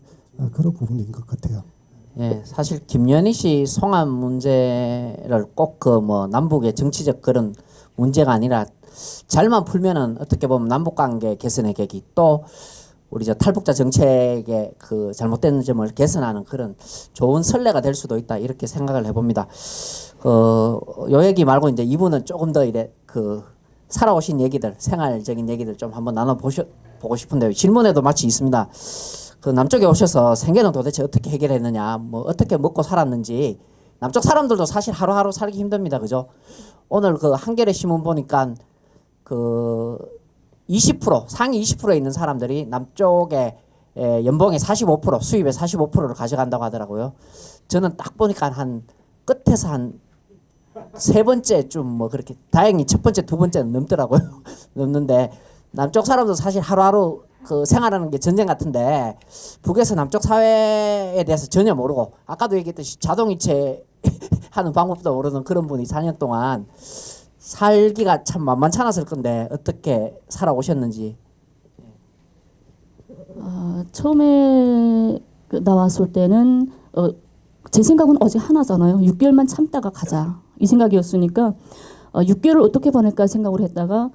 그런 부분인 것 같아요. 예, 사실 김연희 씨 송환 문제를 꼭 그 뭐 남북의 정치적 그런 문제가 아니라 잘만 풀면은 어떻게 보면 남북 관계 개선의 계기 또 우리 저 탈북자 정책의 그 잘못된 점을 개선하는 그런 좋은 선례가 될 수도 있다 이렇게 생각을 해봅니다. 요 얘기 말고 이제 이분은 조금 더 이래 그 살아오신 얘기들, 생활적인 얘기들 좀 한번 보고 싶은데요. 질문에도 마치 있습니다. 그 남쪽에 오셔서 생계는 도대체 어떻게 해결했느냐, 뭐 어떻게 먹고 살았는지. 남쪽 사람들도 사실 하루하루 살기 힘듭니다, 그죠? 오늘 그 한겨레 신문 보니까 그 20% 상위 20%에 있는 사람들이 남쪽에 연봉의 45% 수입의 45%를 가져간다고 하더라고요. 저는 딱 보니까 한 끝에서 한 세 번째쯤 뭐 그렇게 다행히 첫 번째 두 번째는 넘더라고요. 넘는데 남쪽 사람도 사실 하루하루 그 생활하는 게 전쟁 같은데 북에서 남쪽 사회에 대해서 전혀 모르고 아까도 얘기했듯이 자동이체 하는 방법도 모르는 그런 분이 4년 동안 살기가 참 만만치 않았을 건데 어떻게 살아오셨는지. 처음에 나왔을 때는 제 생각은 어제 하나잖아요. 6개월만 참다가 가자 이 생각이었으니까 6개월을 어떻게 보낼까 생각을 했다가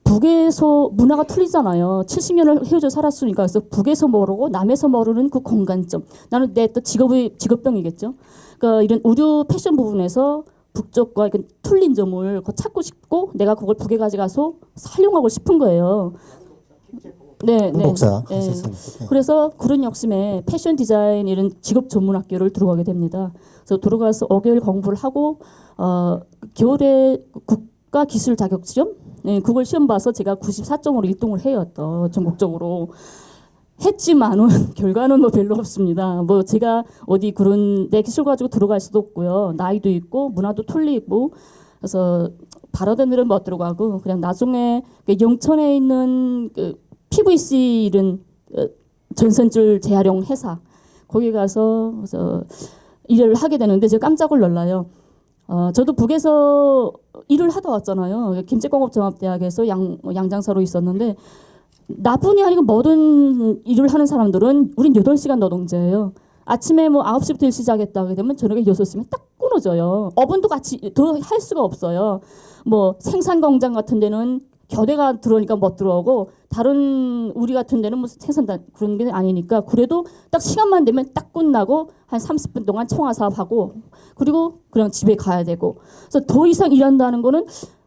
북에서 문화가 틀리잖아요. 70년을 헤어져 살았으니까. 그래서 북에서 모르고 남에서 모르는 그 공간점. 나는 내 또 직업병이겠죠. 그러니까 이런 의류 패션 부분에서 북쪽과 틀린 점을 찾고 싶고 내가 그걸 북에 가져가서 활용하고 싶은 거예요. 네, 목사. 네. 그래서 그런 욕심에 패션 디자인 이런 직업 전문 학교를 들어가게 됩니다. 그래서 들어가서 5개월 공부를 하고 겨울에 국가 기술 자격 시험, 네, 그걸 시험 봐서 제가 94점으로 1등을 해요. 또 전국적으로 했지만은 결과는 뭐 별로 없습니다. 뭐 제가 어디 그런 내 기술 가지고 들어갈 수도 없고요. 나이도 있고 문화도 틀리고 그래서 바라던 일은 못 들어가고 그냥 나중에 영천에 있는 PVC 이런 전선줄 재활용 회사 거기 가서 일을 하게 되는데 제가 깜짝을 놀라요. 저도 북에서 일을 하다 왔잖아요. 김제공업종합대학에서 양장사로 있었는데 나뿐이 아니고 모든 일을 하는 사람들은 우린 8시간 노동자예요. 아침에 뭐 9시부터 일 시작했다 하게 되면 저녁에 6시면 딱 끊어져요. 어분도 같이 더 할 수가 없어요. 뭐 생산 공장 같은 데는 교대가 들어오니까 못 들어오고 다른 우리 같은 데는 무슨 생산 그런 게 아니니까 그래도 딱 시간만 되면 딱 끝나고 한 30분 동안 청화 사업하고 그리고 그냥 집에 가야 되고 그래서 더 이상 일한다는 거는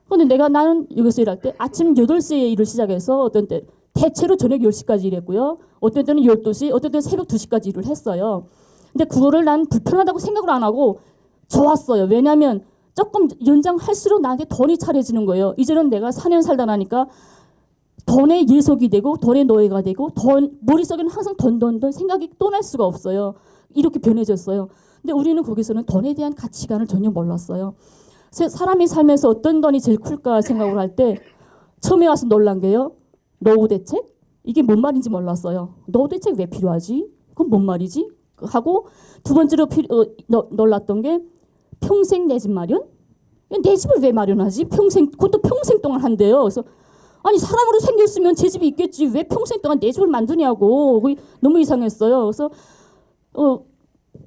근데 나는 여기서 일할 때 아침 8시에 일을 시작해서 어떤 때 대체로 저녁 10시까지 일했고요. 어떤 때는 12시, 어떤 때는 새벽 2시까지 일을 했어요. 근데 그거를 난 불편하다고 생각을 안 하고 좋았어요. 왜냐하면 조금 연장할수록 나한테 돈이 차려지는 거예요. 이제는 내가 4년 살다 나니까 돈의 예속이 되고 돈의 노예가 되고 머릿속에는 항상 돈 생각이 떠날 수가 없어요. 이렇게 변해졌어요. 근데 우리는 거기서는 돈에 대한 가치관을 전혀 몰랐어요. 사람이 살면서 어떤 돈이 제일 클까 생각을 할 때 처음에 와서 놀란 게요. 노후 대책? 이게 뭔 말인지 몰랐어요. 노후 대책 왜 필요하지? 그건 뭔 말이지? 하고 두 번째로 놀랐던 게 평생 내 집 마련? 내 집을 왜 마련하지? 그것도 평생 동안 한대요. 그래서 아니 사람으로 생겼으면 제 집이 있겠지. 왜 평생 동안 내 집을 만드냐고. 그게 너무 이상했어요. 그래서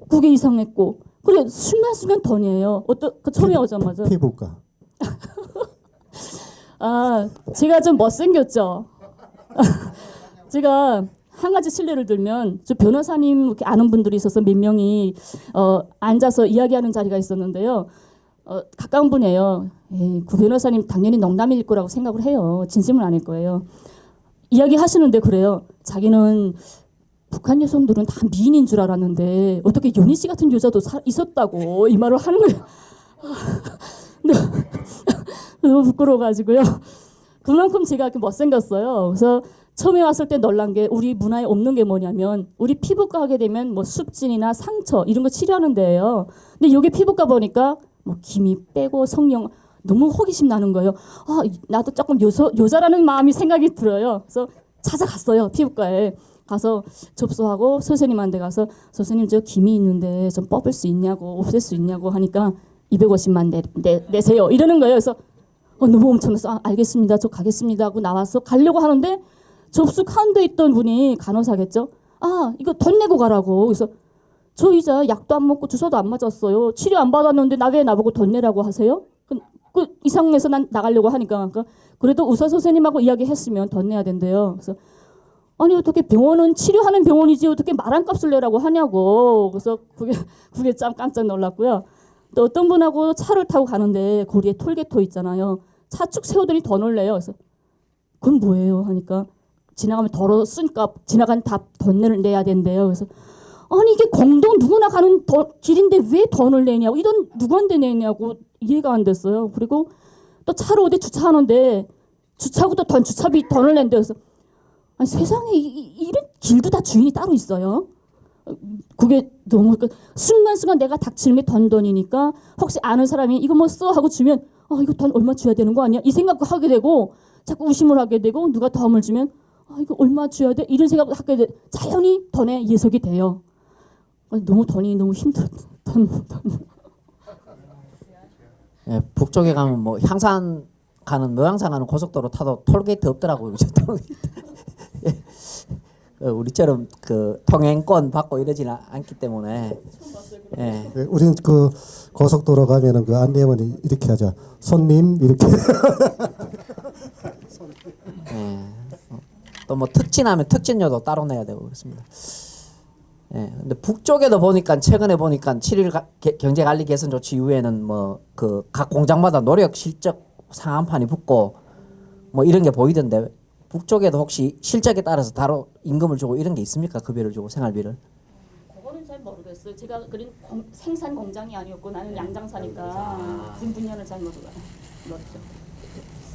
그게 이상했고 그래 순간순간 돈이에요. 처음에 오자마자 피부과. 제가 좀 못생겼죠. 제가 한 가지 실례를 들면 저 변호사님 이렇게 아는 분들이 있어서 몇 명이 앉아서 이야기하는 자리가 있었는데요. 가까운 분이에요. 그 변호사님 당연히 농담일 거라고 생각을 해요. 진심은 아닐 거예요. 이야기하시는데 그래요. 자기는 북한 여성들은 다 미인인 줄 알았는데 어떻게 연희 씨 같은 여자도 있었다고 이 말을 하는 거예요. 너무 부끄러워가지고요. 그만큼 제가 이렇게 못생겼어요. 그래서 처음에 왔을 때 놀란 게 우리 문화에 없는 게 뭐냐면 우리 피부과 하게 되면 뭐 습진이나 상처 이런 거 치료하는 데예요. 근데 여기 피부과 보니까 뭐 기미 빼고 성형 너무 호기심 나는 거예요. 나도 조금 여자라는 마음이 생각이 들어요. 그래서 찾아갔어요. 피부과에 가서 접수하고 선생님한테 가서 선생님 저 기미 있는데 좀 뽑을 수 있냐고 없앨 수 있냐고 하니까 250만 내세요 이러는 거예요. 그래서 너무 엄청나서 알겠습니다. 저 가겠습니다 하고 나와서 가려고 하는데 접수 카운터에 있던 분이 간호사겠죠. 이거 돈 내고 가라고. 그래서 저 이자 약도 안 먹고 주사도 안 맞았어요. 치료 안 받았는데 왜 나보고 돈 내라고 하세요? 그 이상해서 난 나가려고 하니까 그래도 의사 선생님하고 이야기했으면 돈 내야 된대요. 그래서 아니 어떻게 병원은 치료하는 병원이지 어떻게 말한 값을 내라고 하냐고. 그래서 그게 참 깜짝 놀랐고요. 또 어떤 분하고 차를 타고 가는데 거리에 톨게토 있잖아요. 차 쭉 세우더니 더 놀래요. 그래서 그건 뭐예요? 하니까 지나가면 더러 순값 지나간 돈을 내야 된대요. 그래서 아니 이게 공동 누구나 가는 길인데 왜 돈을 내냐고, 이 돈 누구한테 내냐고 이해가 안 됐어요. 그리고 또 차로 어디 주차하는데 주차하고 또 주차비 돈을 낸대요. 그래서 아니 세상에 이런 길도 다 주인이 따로 있어요. 그게 너무 순간순간 내가 닥치는 게 돈이니까 혹시 아는 사람이 이거 뭐 써 하고 주면 이거 돈 얼마 줘야 되는 거 아니야? 이 생각도 하게 되고 자꾸 의심을 하게 되고 누가 도움을 주면 이거 얼마 줘야 돼? 이런 생각을 하게 돼. 자연히 돈에 예속이 돼요. 너무 돈이 너무 힘들어. 예, 북쪽에 가면 뭐 향산 가는 노양산 가는 고속도로 타도 톨게이트 없더라고요. 그죠? 우리처럼 그 통행권 받고 이러지는 않기 때문에. 예. 우리는 그 고속도로 가면은 그 안내원이 이렇게 하죠. 손님 이렇게. 예. 또 뭐 특진하면 특진료도 따로 내야 되고 그렇습니다. 예. 근데 북쪽에도 보니까 최근에 보니까 7일 경제관리 개선 조치 이후에는 뭐 그 각 공장마다 노력 실적 상한판이 붙고 뭐 이런 게 보이던데 북쪽에도 혹시 실적에 따라서 따로 임금을 주고 이런 게 있습니까? 급여를 주고 생활비를? 그거는 잘 모르겠어요. 제가 그린 생산 공장이 아니었고 나는 양장사니까 그 분야는 잘 모르죠.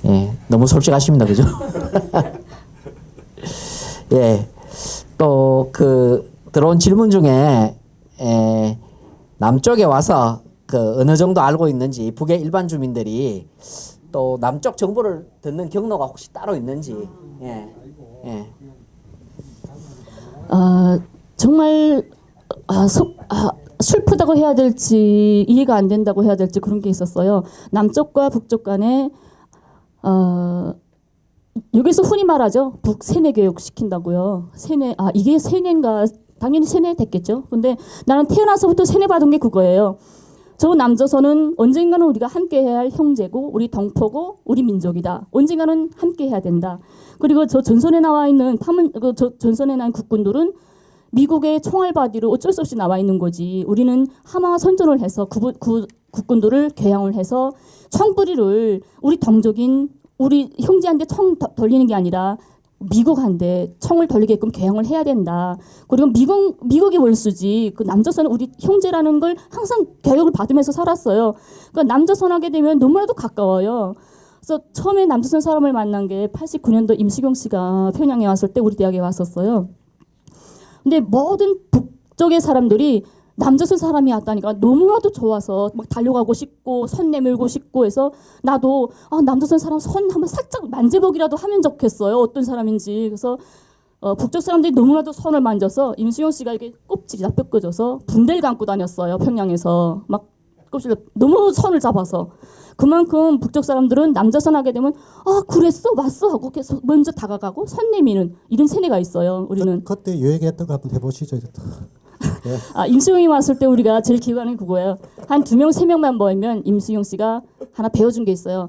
예, 너무 솔직하십니다, 그죠? 예, 또 그 들어온 질문 중에 남쪽에 와서 그 어느 정도 알고 있는지 북의 일반 주민들이 또 남쪽 정보를 듣는 경로가 혹시 따로 있는지. 예, 예. 정말 슬프다고 해야 될지 이해가 안 된다고 해야 될지 그런 게 있었어요. 남쪽과 북쪽 간에 여기서 흔히 말하죠. 북 세뇌 교육 시킨다고요. 세뇌 이게 세뇌인가? 당연히 세뇌 됐겠죠. 근데 나는 태어나서부터 세뇌 받은 게 그거예요. 저 남조선은 언젠가는 우리가 함께해야 할 형제고 우리 동포고 우리 민족이다. 언젠가는 함께해야 된다. 그리고 저 전선에 나와 있는 전선에 난 국군들은 미국의 총알 바디로 어쩔 수 없이 나와 있는 거지. 우리는 하마 선전을 해서 국군들을 개양을 해서 총뿌리를 우리 동족인 우리 형제한테 총 돌리는 게 아니라 미국한테 총을 돌리게끔 개양을 해야 된다. 그리고 미국이 월수지. 그 남조선은 우리 형제라는 걸 항상 교육을 받으면서 살았어요. 그러니까 남조선 하게 되면 너무나도 가까워요. 그래서 처음에 남조선 사람을 만난 게 89년도 임수경 씨가 평양에 왔을 때 우리 대학에 왔었어요. 근데 모든 북쪽의 사람들이 남조선 사람이 왔다니까 너무나도 좋아서 막 달려가고 싶고 손 내밀고 싶고 해서 나도 남조선 사람 손 한번 살짝 만져보기라도 하면 좋겠어요. 어떤 사람인지. 그래서 북쪽 사람들이 너무나도 손을 만져서 임수용 씨가 이렇게 껍질이 다 벗겨져서 붕대를 감고 다녔어요. 평양에서 막 껍질 너무 손을 잡아서. 그만큼 북쪽 사람들은 남조선 하게 되면 그랬어 왔어 하고 계속 먼저 다가가고 손 내미는 이런 세뇌가 있어요. 우리는 그때 유행했던 거 한번 해보시죠. 예. 임수용이 왔을 때 우리가 제일 기억하는 게 그거예요. 한 2명, 3명만 모이면 임수용 씨가 하나 배워준 게 있어요.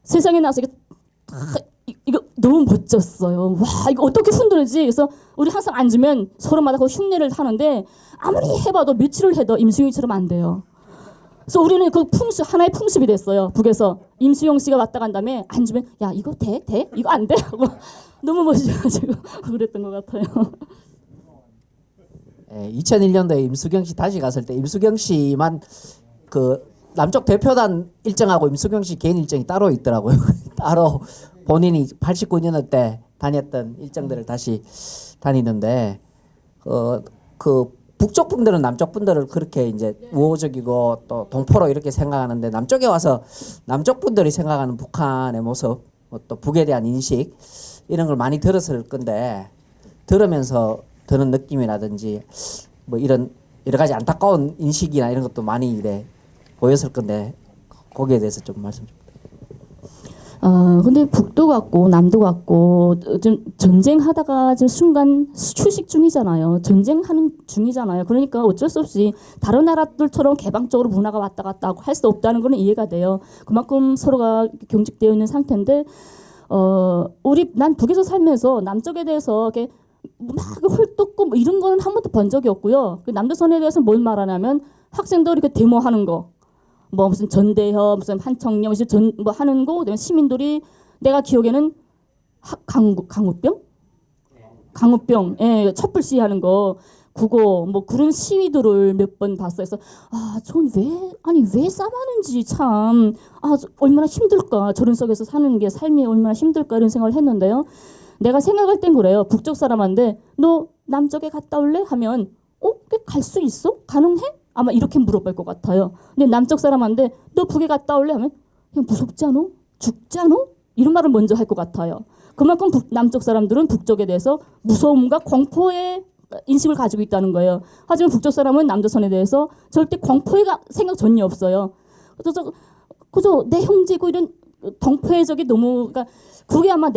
세상에 나와서 이거 너무 멋졌어요. 와 이거 어떻게 흔들지? 그래서 우리 항상 앉으면 서로마다 그 흉내를 하는데 아무리 해봐도 며칠을 해도 임수용이처럼 안 돼요. 그래서 우리는 그 하나의 풍습이 됐어요. 북에서 임수용 씨가 왔다 간 다음에 앉으면 야 이거 돼? 이거 안 돼? 하고 너무 멋있어가지고 그랬던 것 같아요. 2001년도에 임수경 씨 다시 갔을 때 임수경 씨만 그 남쪽 대표단 일정하고 임수경 씨 개인 일정이 따로 있더라고요. 따로 본인이 89년도 때 다녔던 일정들을 다시 다니는데 그 북쪽 분들은 남쪽 분들을 그렇게 이제 우호적이고 또 동포로 이렇게 생각하는데 남쪽에 와서 남쪽 분들이 생각하는 북한의 모습, 또 북에 대한 인식 이런 걸 많이 들었을 건데 들으면서 드는 느낌이라든지 뭐 이런 여러 가지 안타까운 인식이나 이런 것도 많이 이래 보였을 건데 거기에 대해서 좀 말씀 좀. 근데 북도 같고 남도 같고 좀 전쟁하다가 지금 순간 휴식 중이잖아요. 전쟁하는 중이잖아요. 그러니까 어쩔 수 없이 다른 나라들처럼 개방적으로 문화가 왔다 갔다 하고 할 수 없다는 거는 이해가 돼요. 그만큼 서로가 경직되어 있는 상태인데 난 북에서 살면서 남쪽에 대해서 이렇게 막 헐뜯고 뭐 이런 거는 한 번도 본 적이 없고요. 그 남조선에 대해서 뭘 말하냐면 학생들이 이렇게 데모하는 거, 뭐 무슨 전대협, 무슨 한청령, 무슨 뭐 하는 거, 그다음에 시민들이 내가 기억에는 강우병, 예, 촛불 시위하는 거, 그거 뭐 그런 시위들을 몇 번 봤어요. 그래서 저건 왜 싸마는지 참 얼마나 힘들까, 저런 속에서 사는 게 삶이 얼마나 힘들까 이런 생각을 했는데요. 내가 생각할 땐 그래요. 북쪽 사람한테 너 남쪽에 갔다 올래? 하면 갈 수 있어? 가능해? 아마 이렇게 물어볼 것 같아요. 근데 남쪽 사람한테 너 북에 갔다 올래? 하면 그냥 무섭지 않아? 죽지 않아? 이런 말을 먼저 할 것 같아요. 그만큼 남쪽 사람들은 북쪽에 대해서 무서움과 공포의 인식을 가지고 있다는 거예요. 하지만 북쪽 사람은 남조선에 대해서 절대 공포의 생각 전혀 없어요. 그저 내 형제고 이런 동포의 적이 너무, 그러니까 그게 아마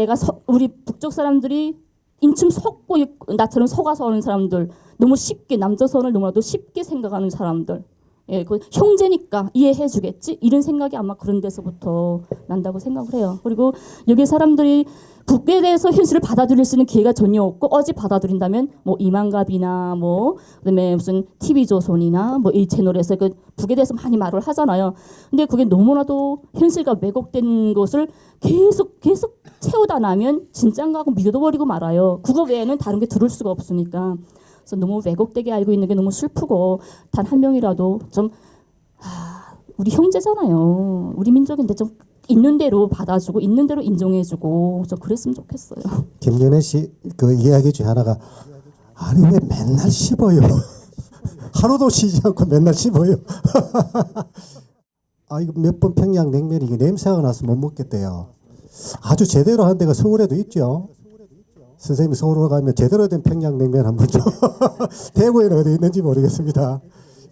우리 북쪽 사람들이 인춤 속고 나처럼 속아서 오는 사람들, 너무 쉽게 남조선을 너무나도 쉽게 생각하는 사람들, 예, 그 형제니까 이해해 주겠지 이런 생각이 아마 그런 데서부터 난다고 생각을 해요. 그리고 여기 사람들이 북에 대해서 현실을 받아들일 수 있는 기회가 전혀 없고, 어제 받아들인다면 뭐 이만갑이나 뭐 그다음에 무슨 TV조선이나 뭐 이 채널에서 그 북에 대해서 많이 말을 하잖아요. 근데 그게 너무나도 현실과 왜곡된 것을 계속 채우다 나면 진짠가 하고 믿어버리고 말아요. 그거 외에는 다른 게 들을 수가 없으니까. 그래서 너무 왜곡되게 알고 있는 게 너무 슬프고, 단 한 명이라도 좀 우리 형제잖아요. 우리 민족인데 좀 있는 대로 받아주고 있는 대로 인정해주고 좀 그랬으면 좋겠어요. 김연애 씨 그 이야기 중에 하나가, 아니 왜 맨날 씹어요? 하루도 쉬지 않고 맨날 씹어요. 이거 몇 번 평양냉면이 이게 냄새가 나서 못 먹겠대요. 아주 제대로 한 데가 서울에도 있죠. 선생님이 서울로 가면 제대로 된 평양냉면 한번 좀. 대구에는 어디 있는지 모르겠습니다.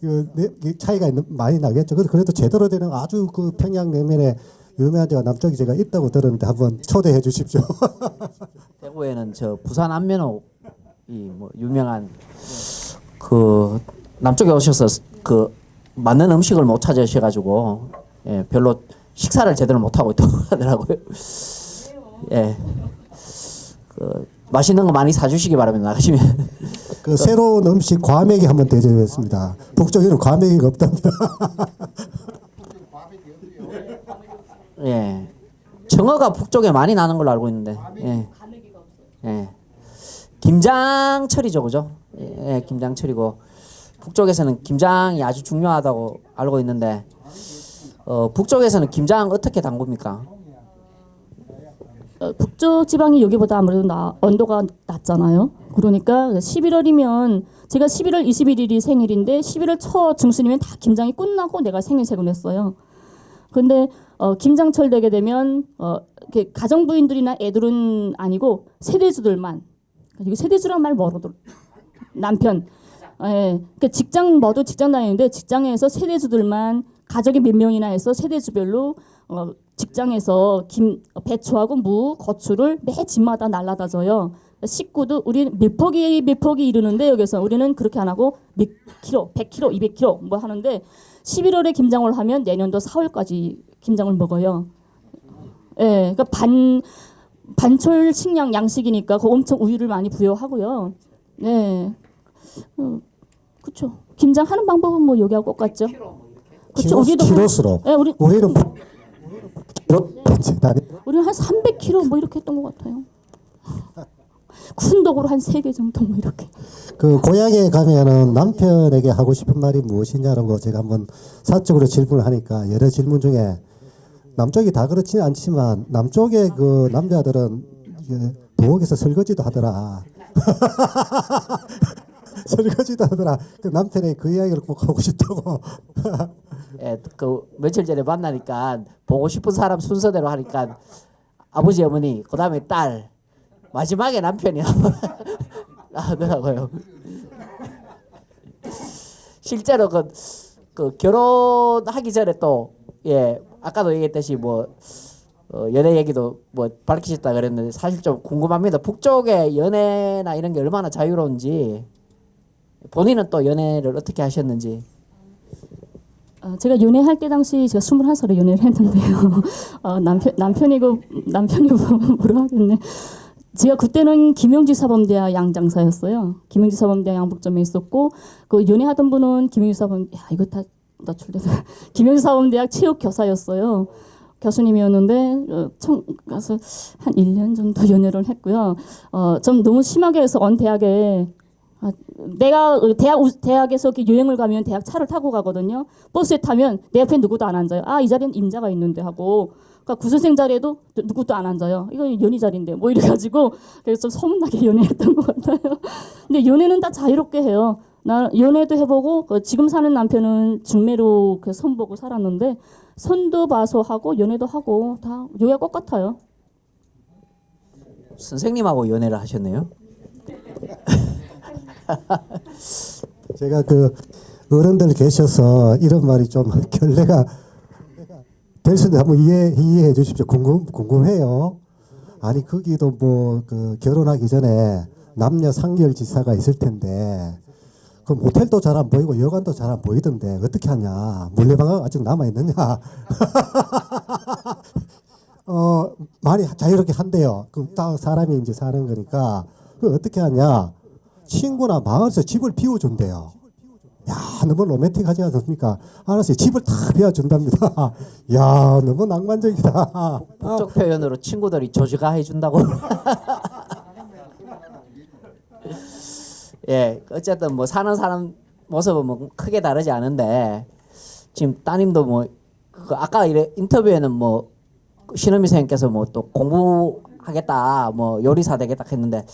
이 차이가 많이 나겠죠. 그래도 제대로 되는 아주 그 평양냉면에 유명한 데가 남쪽에 제가 있다고 들었는데 한번 초대해 주십시오. 대구에는 저 부산 안면옥 뭐 유명한 그 남쪽에 오셔서 그 맞는 음식을 못 찾으셔가지고, 예, 별로 식사를 제대로 못 하고 있다고 하더라고요. 예, 그 맛있는 거 많이 사주시기 바랍니다. 나가시면. 그 새로운 음식 과메기 한번 대접했습니다. 북쪽에는 과메기가 없답니다. 예, 청어가 북쪽에 많이 나는 걸로 알고 있는데, 예, 예, 김장철이죠, 그죠? 예, 김장철이고 북쪽에서는 김장이 아주 중요하다고 알고 있는데, 북쪽에서는 김장 어떻게 담굽니까? 북쪽 지방이 여기보다 아무래도 온도가 낮잖아요. 그러니까 11월이면 제가 11월 21일이 생일인데 11월 초 중순이면 다 김장이 끝나고 내가 생일 세곤했어요. 근데 김장철 되게 되면 이렇게 가정부인들이나 애들은 아니고 세대주들만, 이거 세대주란 말 뭐라도 남편, 예, 그 모두 직장 다니는데 직장에서 세대주들만, 가족이 몇 명이나 해서 세대주별로 직장에서 배추하고 무, 고추를 매 집마다 날라다 줘요. 식구도 우리 몇 폭이 이르는데 여기서 우리는 그렇게 안 하고 몇 킬로, 100킬로, 200킬로 뭐 하는데 11월에 김장을 하면 내년도 4월까지 김장을 먹어요. 예, 그러니까 반철 식량 양식이니까 그 엄청 우유를 많이 부여하고요. 네, 그렇죠. 김장하는 방법은 뭐 여기하고 똑같죠. 그렇죠. 우리도 키로수로. 네, 우리는 우리는 한 300kg 뭐 이렇게 했던 것 같아요. 큰 독으로 한 3개 정도 뭐 이렇게. 그 고향에 가면은 남편에게 하고 싶은 말이 무엇이냐라고 제가 한번 사적으로 질문을 하니까, 여러 질문 중에 남쪽이 다 그렇지는 않지만 남쪽의 그 남자들은 부엌에서 설거지도 하더라. 설거지도 하더라. 그 남편의 그 이야기를 꼭 하고 싶다고. 예, 그 며칠 전에 만나니까 보고 싶은 사람 순서대로 하니까 아버지, 어머니, 그 다음에 딸, 마지막에 남편이 나오더라고요. 실제로 그 결혼하기 전에 또, 예, 아까도 얘기했듯이 뭐 연애 얘기도 뭐 밝히셨다 그랬는데, 사실 좀 궁금합니다. 북쪽의 연애나 이런 게 얼마나 자유로운지, 본인은 또 연애를 어떻게 하셨는지. 제가 연애할 때 당시 제가 21살에 연애를 했는데요. 남편이고 뭐라 하겠네. 제가 그때는 김용지 사범대학 양장사였어요. 김용지 사범대학 양복점에 있었고 그 연애하던 분은 김용지 사범 이거 다 노출돼서 김용지 사범대학 체육 교사였어요. 교수님이었는데 가서 한 1년 정도 연애를 했고요. 좀 너무 심하게 해서 어느 대학에 내가 대학에서 이렇게 여행을 가면 대학 차를 타고 가거든요. 버스에 타면 내 옆에 누구도 안 앉아요. 이 자리는 임자가 있는데 하고. 그러니까 구선생 자리에도 누구도 안 앉아요. 이거 연희 자리인데 뭐 이래가지고 그래서 좀 소문나게 연애했던 것 같아요. 근데 연애는 다 자유롭게 해요. 나 연애도 해보고 지금 사는 남편은 중매로 그 선 보고 살았는데 선도 봐서 하고 연애도 하고 다 여기가 똑같아요. 선생님하고 연애를 하셨네요. 제가 그 어른들 계셔서 이런 말이 좀 결례가 될 수도 한번 이해해 주십시오. 궁금해요. 아니 거기도 뭐 그 결혼하기 전에 남녀 상결지사가 있을 텐데 그 모텔도 잘 안 보이고 여관도 잘 안 보이던데 어떻게 하냐? 물레방아가 아직 남아 있느냐? 많이 자유롭게 한대요. 그 사람이 이제 사는 거니까 그 어떻게 하냐? 친구나 마을에서 집을 비워준대요. 야, 너무 로맨틱하지 않습니까? 알았어요. 집을 다 비워준답니다. 야, 너무 낭만적이다. 북쪽 표현으로 친구들이 조지가 해준다고. 예, 어쨌든 뭐 사는 사람 모습은 뭐 크게 다르지 않은데 지금 따님도 뭐 그 아까 인터뷰에는 뭐 신은미 선생님께서 뭐 또 공부하겠다, 뭐 요리사 되겠다 했는데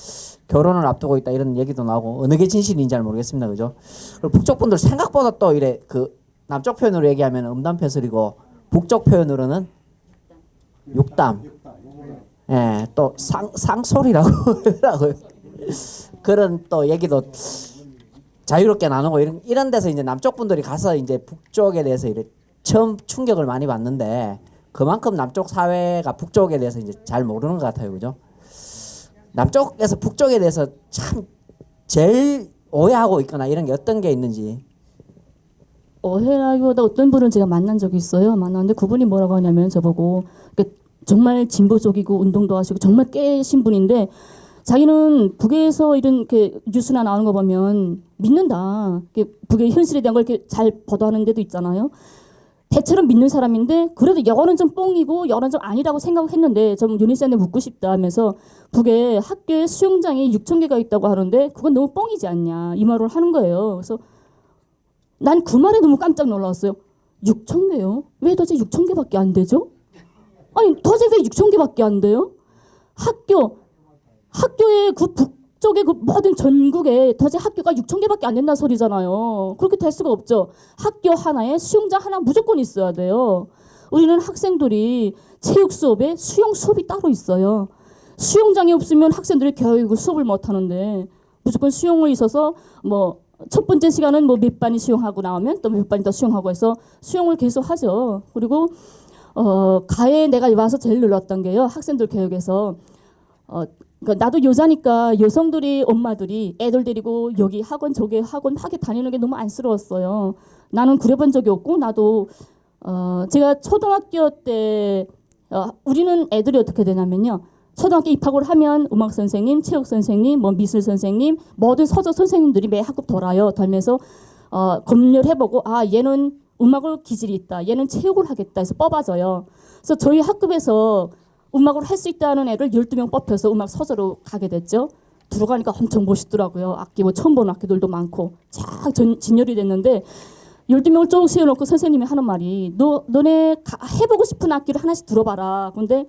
결혼을 앞두고 있다 이런 얘기도 나오고 어느 게 진실인지 잘 모르겠습니다, 그죠? 그리고 북쪽 분들 생각보다 또 이래 그 남쪽 표현으로 얘기하면 음담패설이고 북쪽 표현으로는 육담, 예, 또 상소리라고 하더라고요. 그런 또 얘기도 자유롭게 나누고 이런 데서 이제 남쪽 분들이 가서 이제 북쪽에 대해서 이래 처음 충격을 많이 받는데 그만큼 남쪽 사회가 북쪽에 대해서 이제 잘 모르는 것 같아요, 그죠? 남쪽에서 북쪽에 대해서 참 제일 오해하고 있거나 이런 게 어떤 게 있는지. 오해라기보다 어떤 분을 제가 만난 적이 있어요. 만났는데 그분이 뭐라고 하냐면 저보고 정말 진보적이고 운동도 하시고 정말 깨신 분인데 자기는 북에서 이런 이렇게 뉴스나 나오는 거 보면 믿는다. 북의 현실에 대한 걸 이렇게 잘 보도하는 데도 있잖아요. 대체로 믿는 사람인데 그래도 여거는 좀 뽕이고 여거는 좀 아니라고 생각했는데 좀 유니쌤한테 묻고 싶다 하면서 북에 학교에 수영장이 6,000개가 있다고 하는데 그건 너무 뽕이지 않냐 이 말을 하는 거예요. 그래서 난 그 말에 너무 깜짝 놀랐어요. 6,000개요? 왜 도대체 6,000개밖에 안 되죠? 아니 도대체 왜 6,000개밖에 안 돼요? 학교에 그 북쪽에 그 모든 전국에 도대체 학교가 6,000개밖에 안 된다는 소리잖아요. 그렇게 될 수가 없죠. 학교 하나에 수영장 하나 무조건 있어야 돼요. 우리는 학생들이 체육 수업에 수영 수업이 따로 있어요. 수영장이 없으면 학생들이 교육을 수업을 못 하는데 무조건 수영을 있어서 뭐 첫 번째 시간은 뭐 몇 반이 수영하고 나오면 또 몇 반이 더 수영하고 해서 수영을 계속 하죠. 그리고 가에 내가 와서 제일 놀랐던 게요. 학생들 교육에서 그러니까 나도 여자니까 여성들이 엄마들이 애들 데리고 여기 학원 저기 학원 하게 다니는 게 너무 안쓰러웠어요. 나는 그래본 적이 없고 나도 제가 초등학교 때 우리는 애들이 어떻게 되냐면요. 초등학교 입학을 하면 음악 선생님, 체육 선생님, 뭐 미술 선생님, 모든 서적 선생님들이 매 학급 돌아요. 돌면서 검열을 해보고 얘는 음악을 기질이 있다. 얘는 체육을 하겠다 해서 뽑아져요. 그래서 저희 학급에서 음악을 할 수 있다는 애를 12명 뽑혀서 음악 서적으로 가게 됐죠. 들어가니까 엄청 멋있더라고요. 악기 뭐 처음 보는 악기들도 많고 쫙 진열이 됐는데 12명을 쭉 세워놓고 선생님이 하는 말이 너네 해보고 싶은 악기를 하나씩 들어봐라. 근데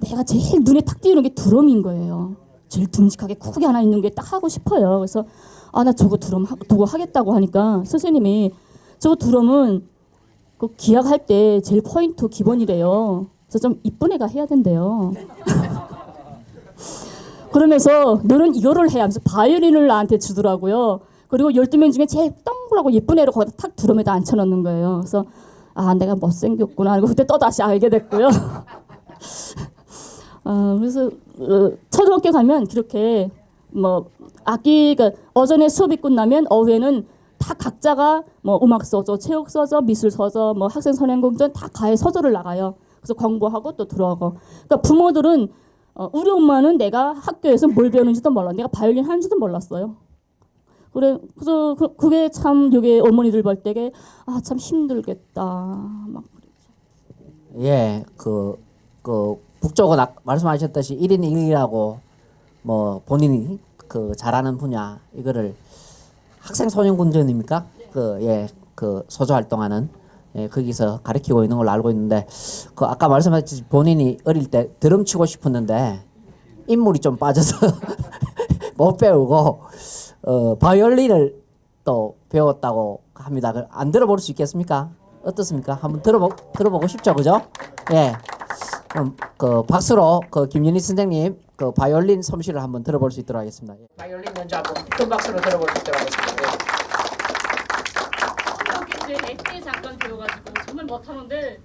내가 제일 눈에 탁 띄우는 게 드럼인 거예요. 제일 듬직하게 크게 하나 있는 게 딱 하고 싶어요. 그래서 나 저거 드럼 두고 하겠다고 하니까 선생님이 저거 드럼은 그 기악할 때 제일 포인트 기본이래요. 그래서 좀 이쁜 애가 해야 된대요. 그러면서 너는 이거를 해야 하면서 바이올린을 나한테 주더라고요. 그리고 12명 중에 제일 동그랗고 예쁜 애를 거기다 탁 드럼에다 앉혀놓는 거예요. 그래서 내가 못생겼구나. 그리고 그때 또 다시 알게 됐고요. 그래서 초등학교 가면 그렇게 뭐 악기가 오전에 수업이 끝나면 오후에는 다 각자가 뭐 음악 서적, 체육 서적, 미술 서적, 뭐 학생 선행공전 다 가해 서적을 나가요. 그래서 공부하고 또 들어가고. 그러니까 부모들은 우리 엄마는 내가 학교에서 뭘 배우는지도 몰라. 내가 바이올린 하는지도 몰랐어요. 그래서 그게 참 여기 어머니들 볼 때게 참 힘들겠다. 막 예, 그 북쪽은 말씀하셨듯이 1인 1이라고 뭐 본인이 그 잘하는 분야 이거를 학생 소년군전입니까? 그 소조 활동하는 거기서 가르치고 있는 걸로 알고 있는데 그 아까 말씀하셨듯이 본인이 어릴 때 드럼 치고 싶었는데 인물이 좀 빠져서 못 배우고 바이올린을 또 배웠다고 합니다. 안 들어볼 수 있겠습니까? 어떻습니까? 한번 들어보고 싶죠, 그죠? 예. 그럼 그 박수로 그 김윤희 선생님 그 바이올린 솜씨를 한번 들어볼 수 있도록 하겠습니다. 예. 바이올린 연주 한번 큰 박수로 들어볼 수 있도록 하겠습니다. 예. 여기 이제 잠깐 배워가지고 정말 못하는데.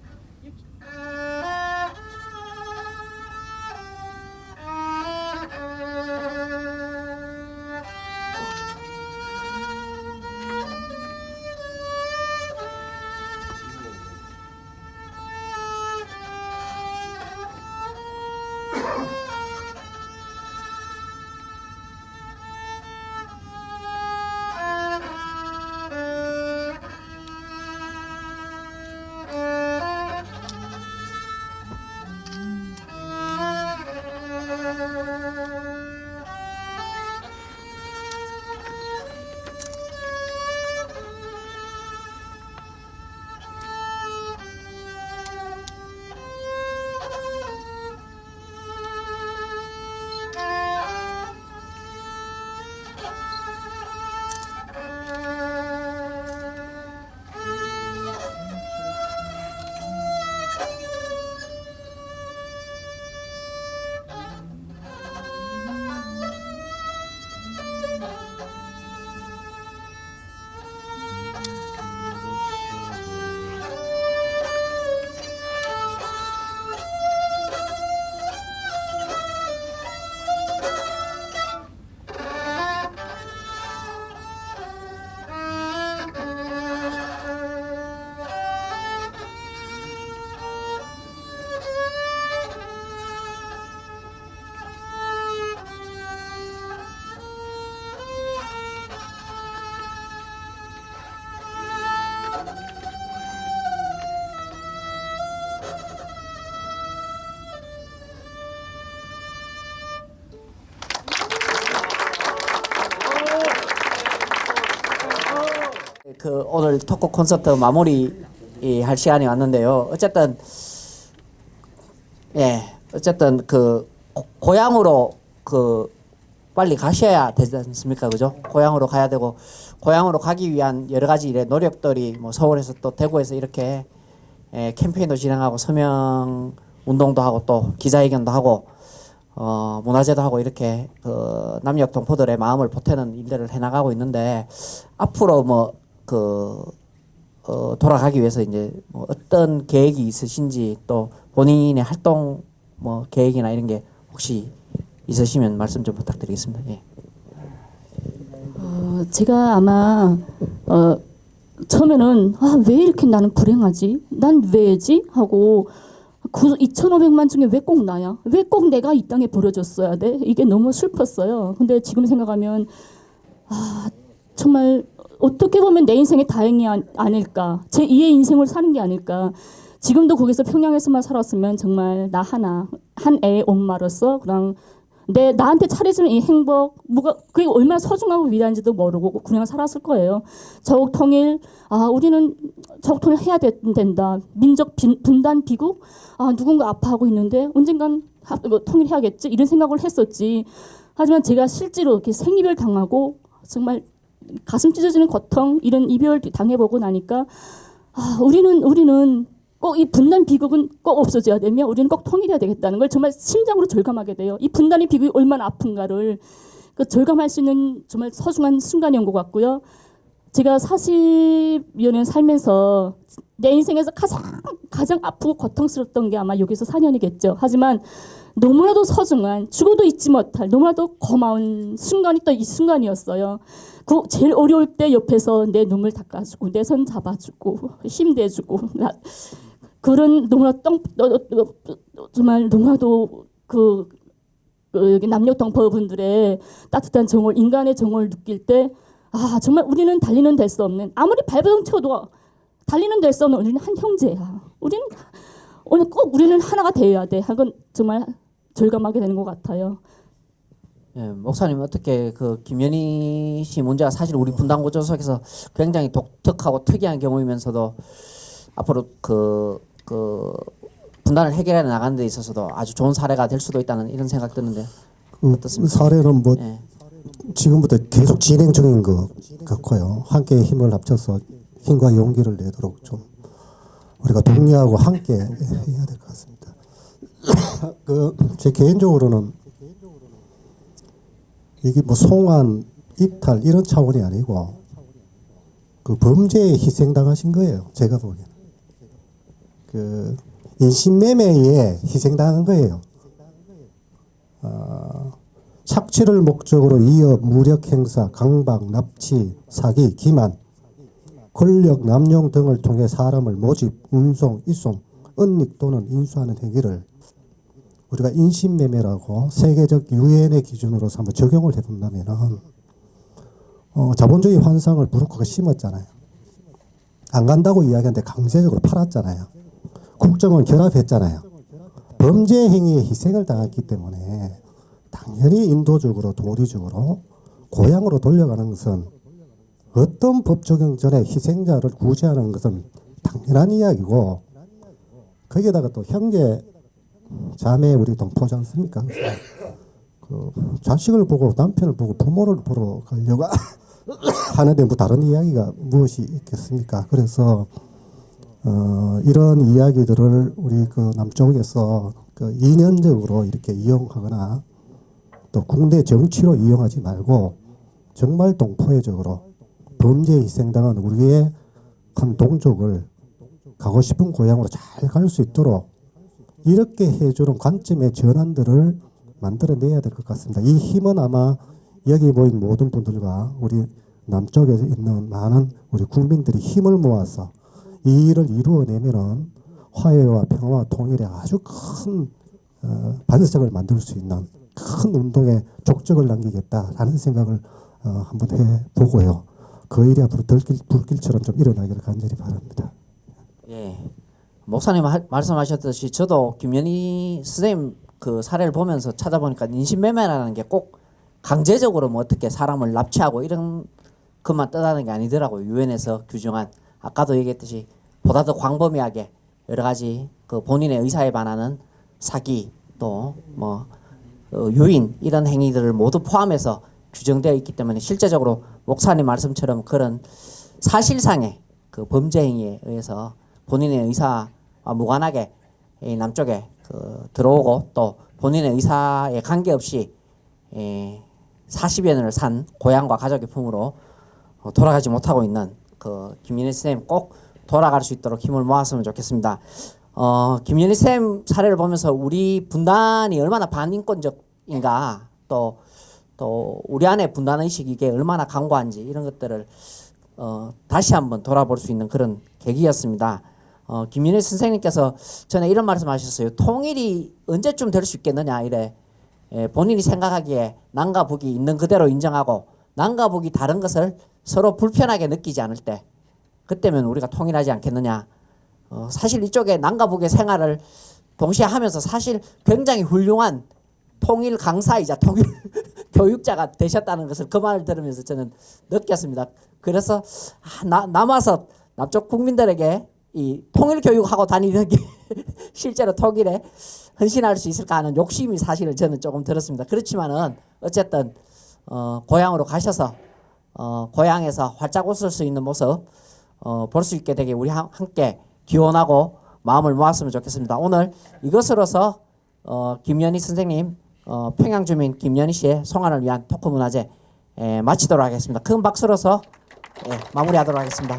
그 오늘 토크 콘서트 마무리 할 시간이 왔는데요. 어쨌든 그 고향으로 그 빨리 가셔야 되지 않습니까, 그죠? 고향으로 가야 되고 고향으로 가기 위한 여러 가지 일의 노력들이 뭐 서울에서 또 대구에서 이렇게 캠페인도 진행하고 서명 운동도 하고 또 기자회견도 하고 문화제도 하고 이렇게 그 남녘 동포들의 마음을 보태는 일들을 해나가고 있는데 앞으로 뭐 돌아가기 위해서 이제 뭐 어떤 계획이 있으신지 또 본인의 활동 뭐 계획이나 이런 게 혹시 있으시면 말씀 좀 부탁드리겠습니다. 예. 제가 아마 처음에는 왜 이렇게 나는 불행하지? 난 왜지? 하고 2,500만 중에 왜 꼭 나야? 왜 꼭 내가 이 땅에 버려졌어야 돼? 이게 너무 슬펐어요. 근데 지금 생각하면 정말 어떻게 보면 내 인생의 다행이 아닐까. 제 2의 인생을 사는 게 아닐까. 지금도 거기서 평양에서만 살았으면 정말 나 한 애의 엄마로서 그냥 나한테 차려주는 이 행복, 그게 얼마나 소중하고 위대한지도 모르고 그냥 살았을 거예요. 저국 통일, 우리는 저국 통일 해야 된다. 민족 분단 비국, 누군가 아파하고 있는데 언젠간 통일해야겠지 이런 생각을 했었지. 하지만 제가 실제로 이렇게 생이별 당하고 정말 가슴 찢어지는 고통 이런 이별 당해보고 나니까 우리는 꼭 이 분단 비극은 꼭 없어져야 되며 우리는 꼭 통일해야 되겠다는 걸 정말 심장으로 절감하게 돼요. 이 분단의 비극이 얼마나 아픈가를 절감할 수 있는 정말 소중한 순간이온 것 같고요. 제가 40여 년 살면서 내 인생에서 가장 아프고 고통스럽던 게 아마 여기서 4년이겠죠. 하지만 너무나도 소중한 죽어도 잊지 못할 너무나도 고마운 순간이 또 이 순간이었어요. 제일 어려울 때 옆에서 내 눈물 닦아주고 내 손 잡아주고 힘내주고 그런 너무나 정말 너무나도 여기 남녀동포분들의 따뜻한 정을, 인간의 정을 느낄 때 정말 우리는 달리는 될 수 없는, 아무리 발버둥 쳐도 달리는 될 수 없는 우리는 한 형제야. 우리는 오늘 꼭 우리는 하나가 되어야 돼. 하건 정말 절감하게 되는 것 같아요. 예, 목사님 어떻게 그 김연희 씨 문제가 사실 우리 분당 구조 속에서 굉장히 독특하고 특이한 경우이면서도 앞으로 그 분단을 해결해 나가는 데 있어서도 아주 좋은 사례가 될 수도 있다는 이런 생각 드는데 어떻습니까? 사례는 뭐 예. 지금부터 계속 진행 중인 것 같고요. 함께 힘을 합쳐서 힘과 용기를 내도록 좀 우리가 독려하고 함께 해야 될 것 같습니다. 제 개인적으로는 이게 뭐 송환, 이탈 이런 차원이 아니고 그 범죄에 희생당하신 거예요. 제가 보기에는 그 인신매매에 희생당한 거예요. 착취를 목적으로 이어 무력 행사, 강박, 납치, 사기, 기만, 권력 남용 등을 통해 사람을 모집, 운송, 이송, 은닉 또는 인수하는 행위를 우리가 인신매매라고 세계적 유엔의 기준으로서 한번 적용을 해본다면은 자본주의 환상을 브로커가 심었잖아요. 안 간다고 이야기하는데 강제적으로 팔았잖아요. 국정은 결합했잖아요. 범죄 행위에 희생을 당했기 때문에 당연히 인도적으로 도리적으로 고향으로 돌려가는 것은 어떤 법 적용 전에 희생자를 구제하는 것은 당연한 이야기고 거기에다가 또 형제 자매 우리 동포지 않습니까? 그 자식을 보고 남편을 보고 부모를 보러 가려고 하는데 뭐 다른 이야기가 무엇이 있겠습니까? 그래서 이런 이야기들을 우리 그 남쪽에서 그 인연적으로 이렇게 이용하거나 또 국내 정치로 이용하지 말고 정말 동포애적으로 범죄에 희생당한 우리의 큰 동족을 가고 싶은 고향으로 잘 갈 수 있도록 이렇게 해주는 관점의 전환들을 만들어내야 될 것 같습니다. 이 힘은 아마 여기 모인 모든 분들과 우리 남쪽에 있는 많은 우리 국민들이 힘을 모아서 이 일을 이루어내면은 화해와 평화와 통일에 아주 큰 반석을 만들 수 있는 큰 운동의 족적을 남기겠다라는 생각을 한번 해보고요. 그 일이 앞으로 불길처럼 좀 일어나기를 간절히 바랍니다. 예. 목사님 말씀하셨듯이 저도 김연희 선생님 그 사례를 보면서 찾아보니까 인신매매라는 게 꼭 강제적으로 뭐 어떻게 사람을 납치하고 이런 것만 떠나는 게 아니더라고요. 유엔에서 규정한 아까도 얘기했듯이 보다 더 광범위하게 여러 가지 그 본인의 의사에 반하는 사기 또 뭐 유인 이런 행위들을 모두 포함해서 규정되어 있기 때문에 실제적으로 목사님 말씀처럼 그런 사실상의 그 범죄 행위에 의해서 본인의 의사와 무관하게 이 남쪽에 그 들어오고 또 본인의 의사에 관계없이 40여 년을 산 고향과 가족의 품으로 돌아가지 못하고 있는 그 김연희 선생님 꼭 돌아갈 수 있도록 힘을 모았으면 좋겠습니다. 김연희 쌤 사례를 보면서 우리 분단이 얼마나 반인권적인가 또 우리 안에 분단 의식이 이게 얼마나 강고한지 이런 것들을 다시 한번 돌아볼 수 있는 그런 계기였습니다. 김연희 선생님께서 전에 이런 말씀하셨어요. 통일이 언제쯤 될 수 있겠느냐 이래. 본인이 생각하기에 남과 북이 있는 그대로 인정하고 남과 북이 다른 것을 서로 불편하게 느끼지 않을 때 그때면 우리가 통일하지 않겠느냐. 사실 이쪽에 남과 북의 생활을 동시에 하면서 사실 굉장히 훌륭한 통일 강사이자 통일 교육자가 되셨다는 것을 그 말을 들으면서 저는 느꼈습니다. 그래서 남아서 남쪽 국민들에게 이 통일 교육하고 다니는 게 실제로 통일에 헌신할 수 있을까 하는 욕심이 사실은 저는 조금 들었습니다. 그렇지만은 어쨌든 고향으로 가셔서 고향에서 활짝 웃을 수 있는 모습 볼 수 있게 되게 우리 함께 기원하고 마음을 모았으면 좋겠습니다. 오늘 이것으로서 김연희 선생님 평양 주민 김연희 씨의 송환을 위한 토크 문화제 마치도록 하겠습니다. 큰 박수로서 마무리하도록 하겠습니다.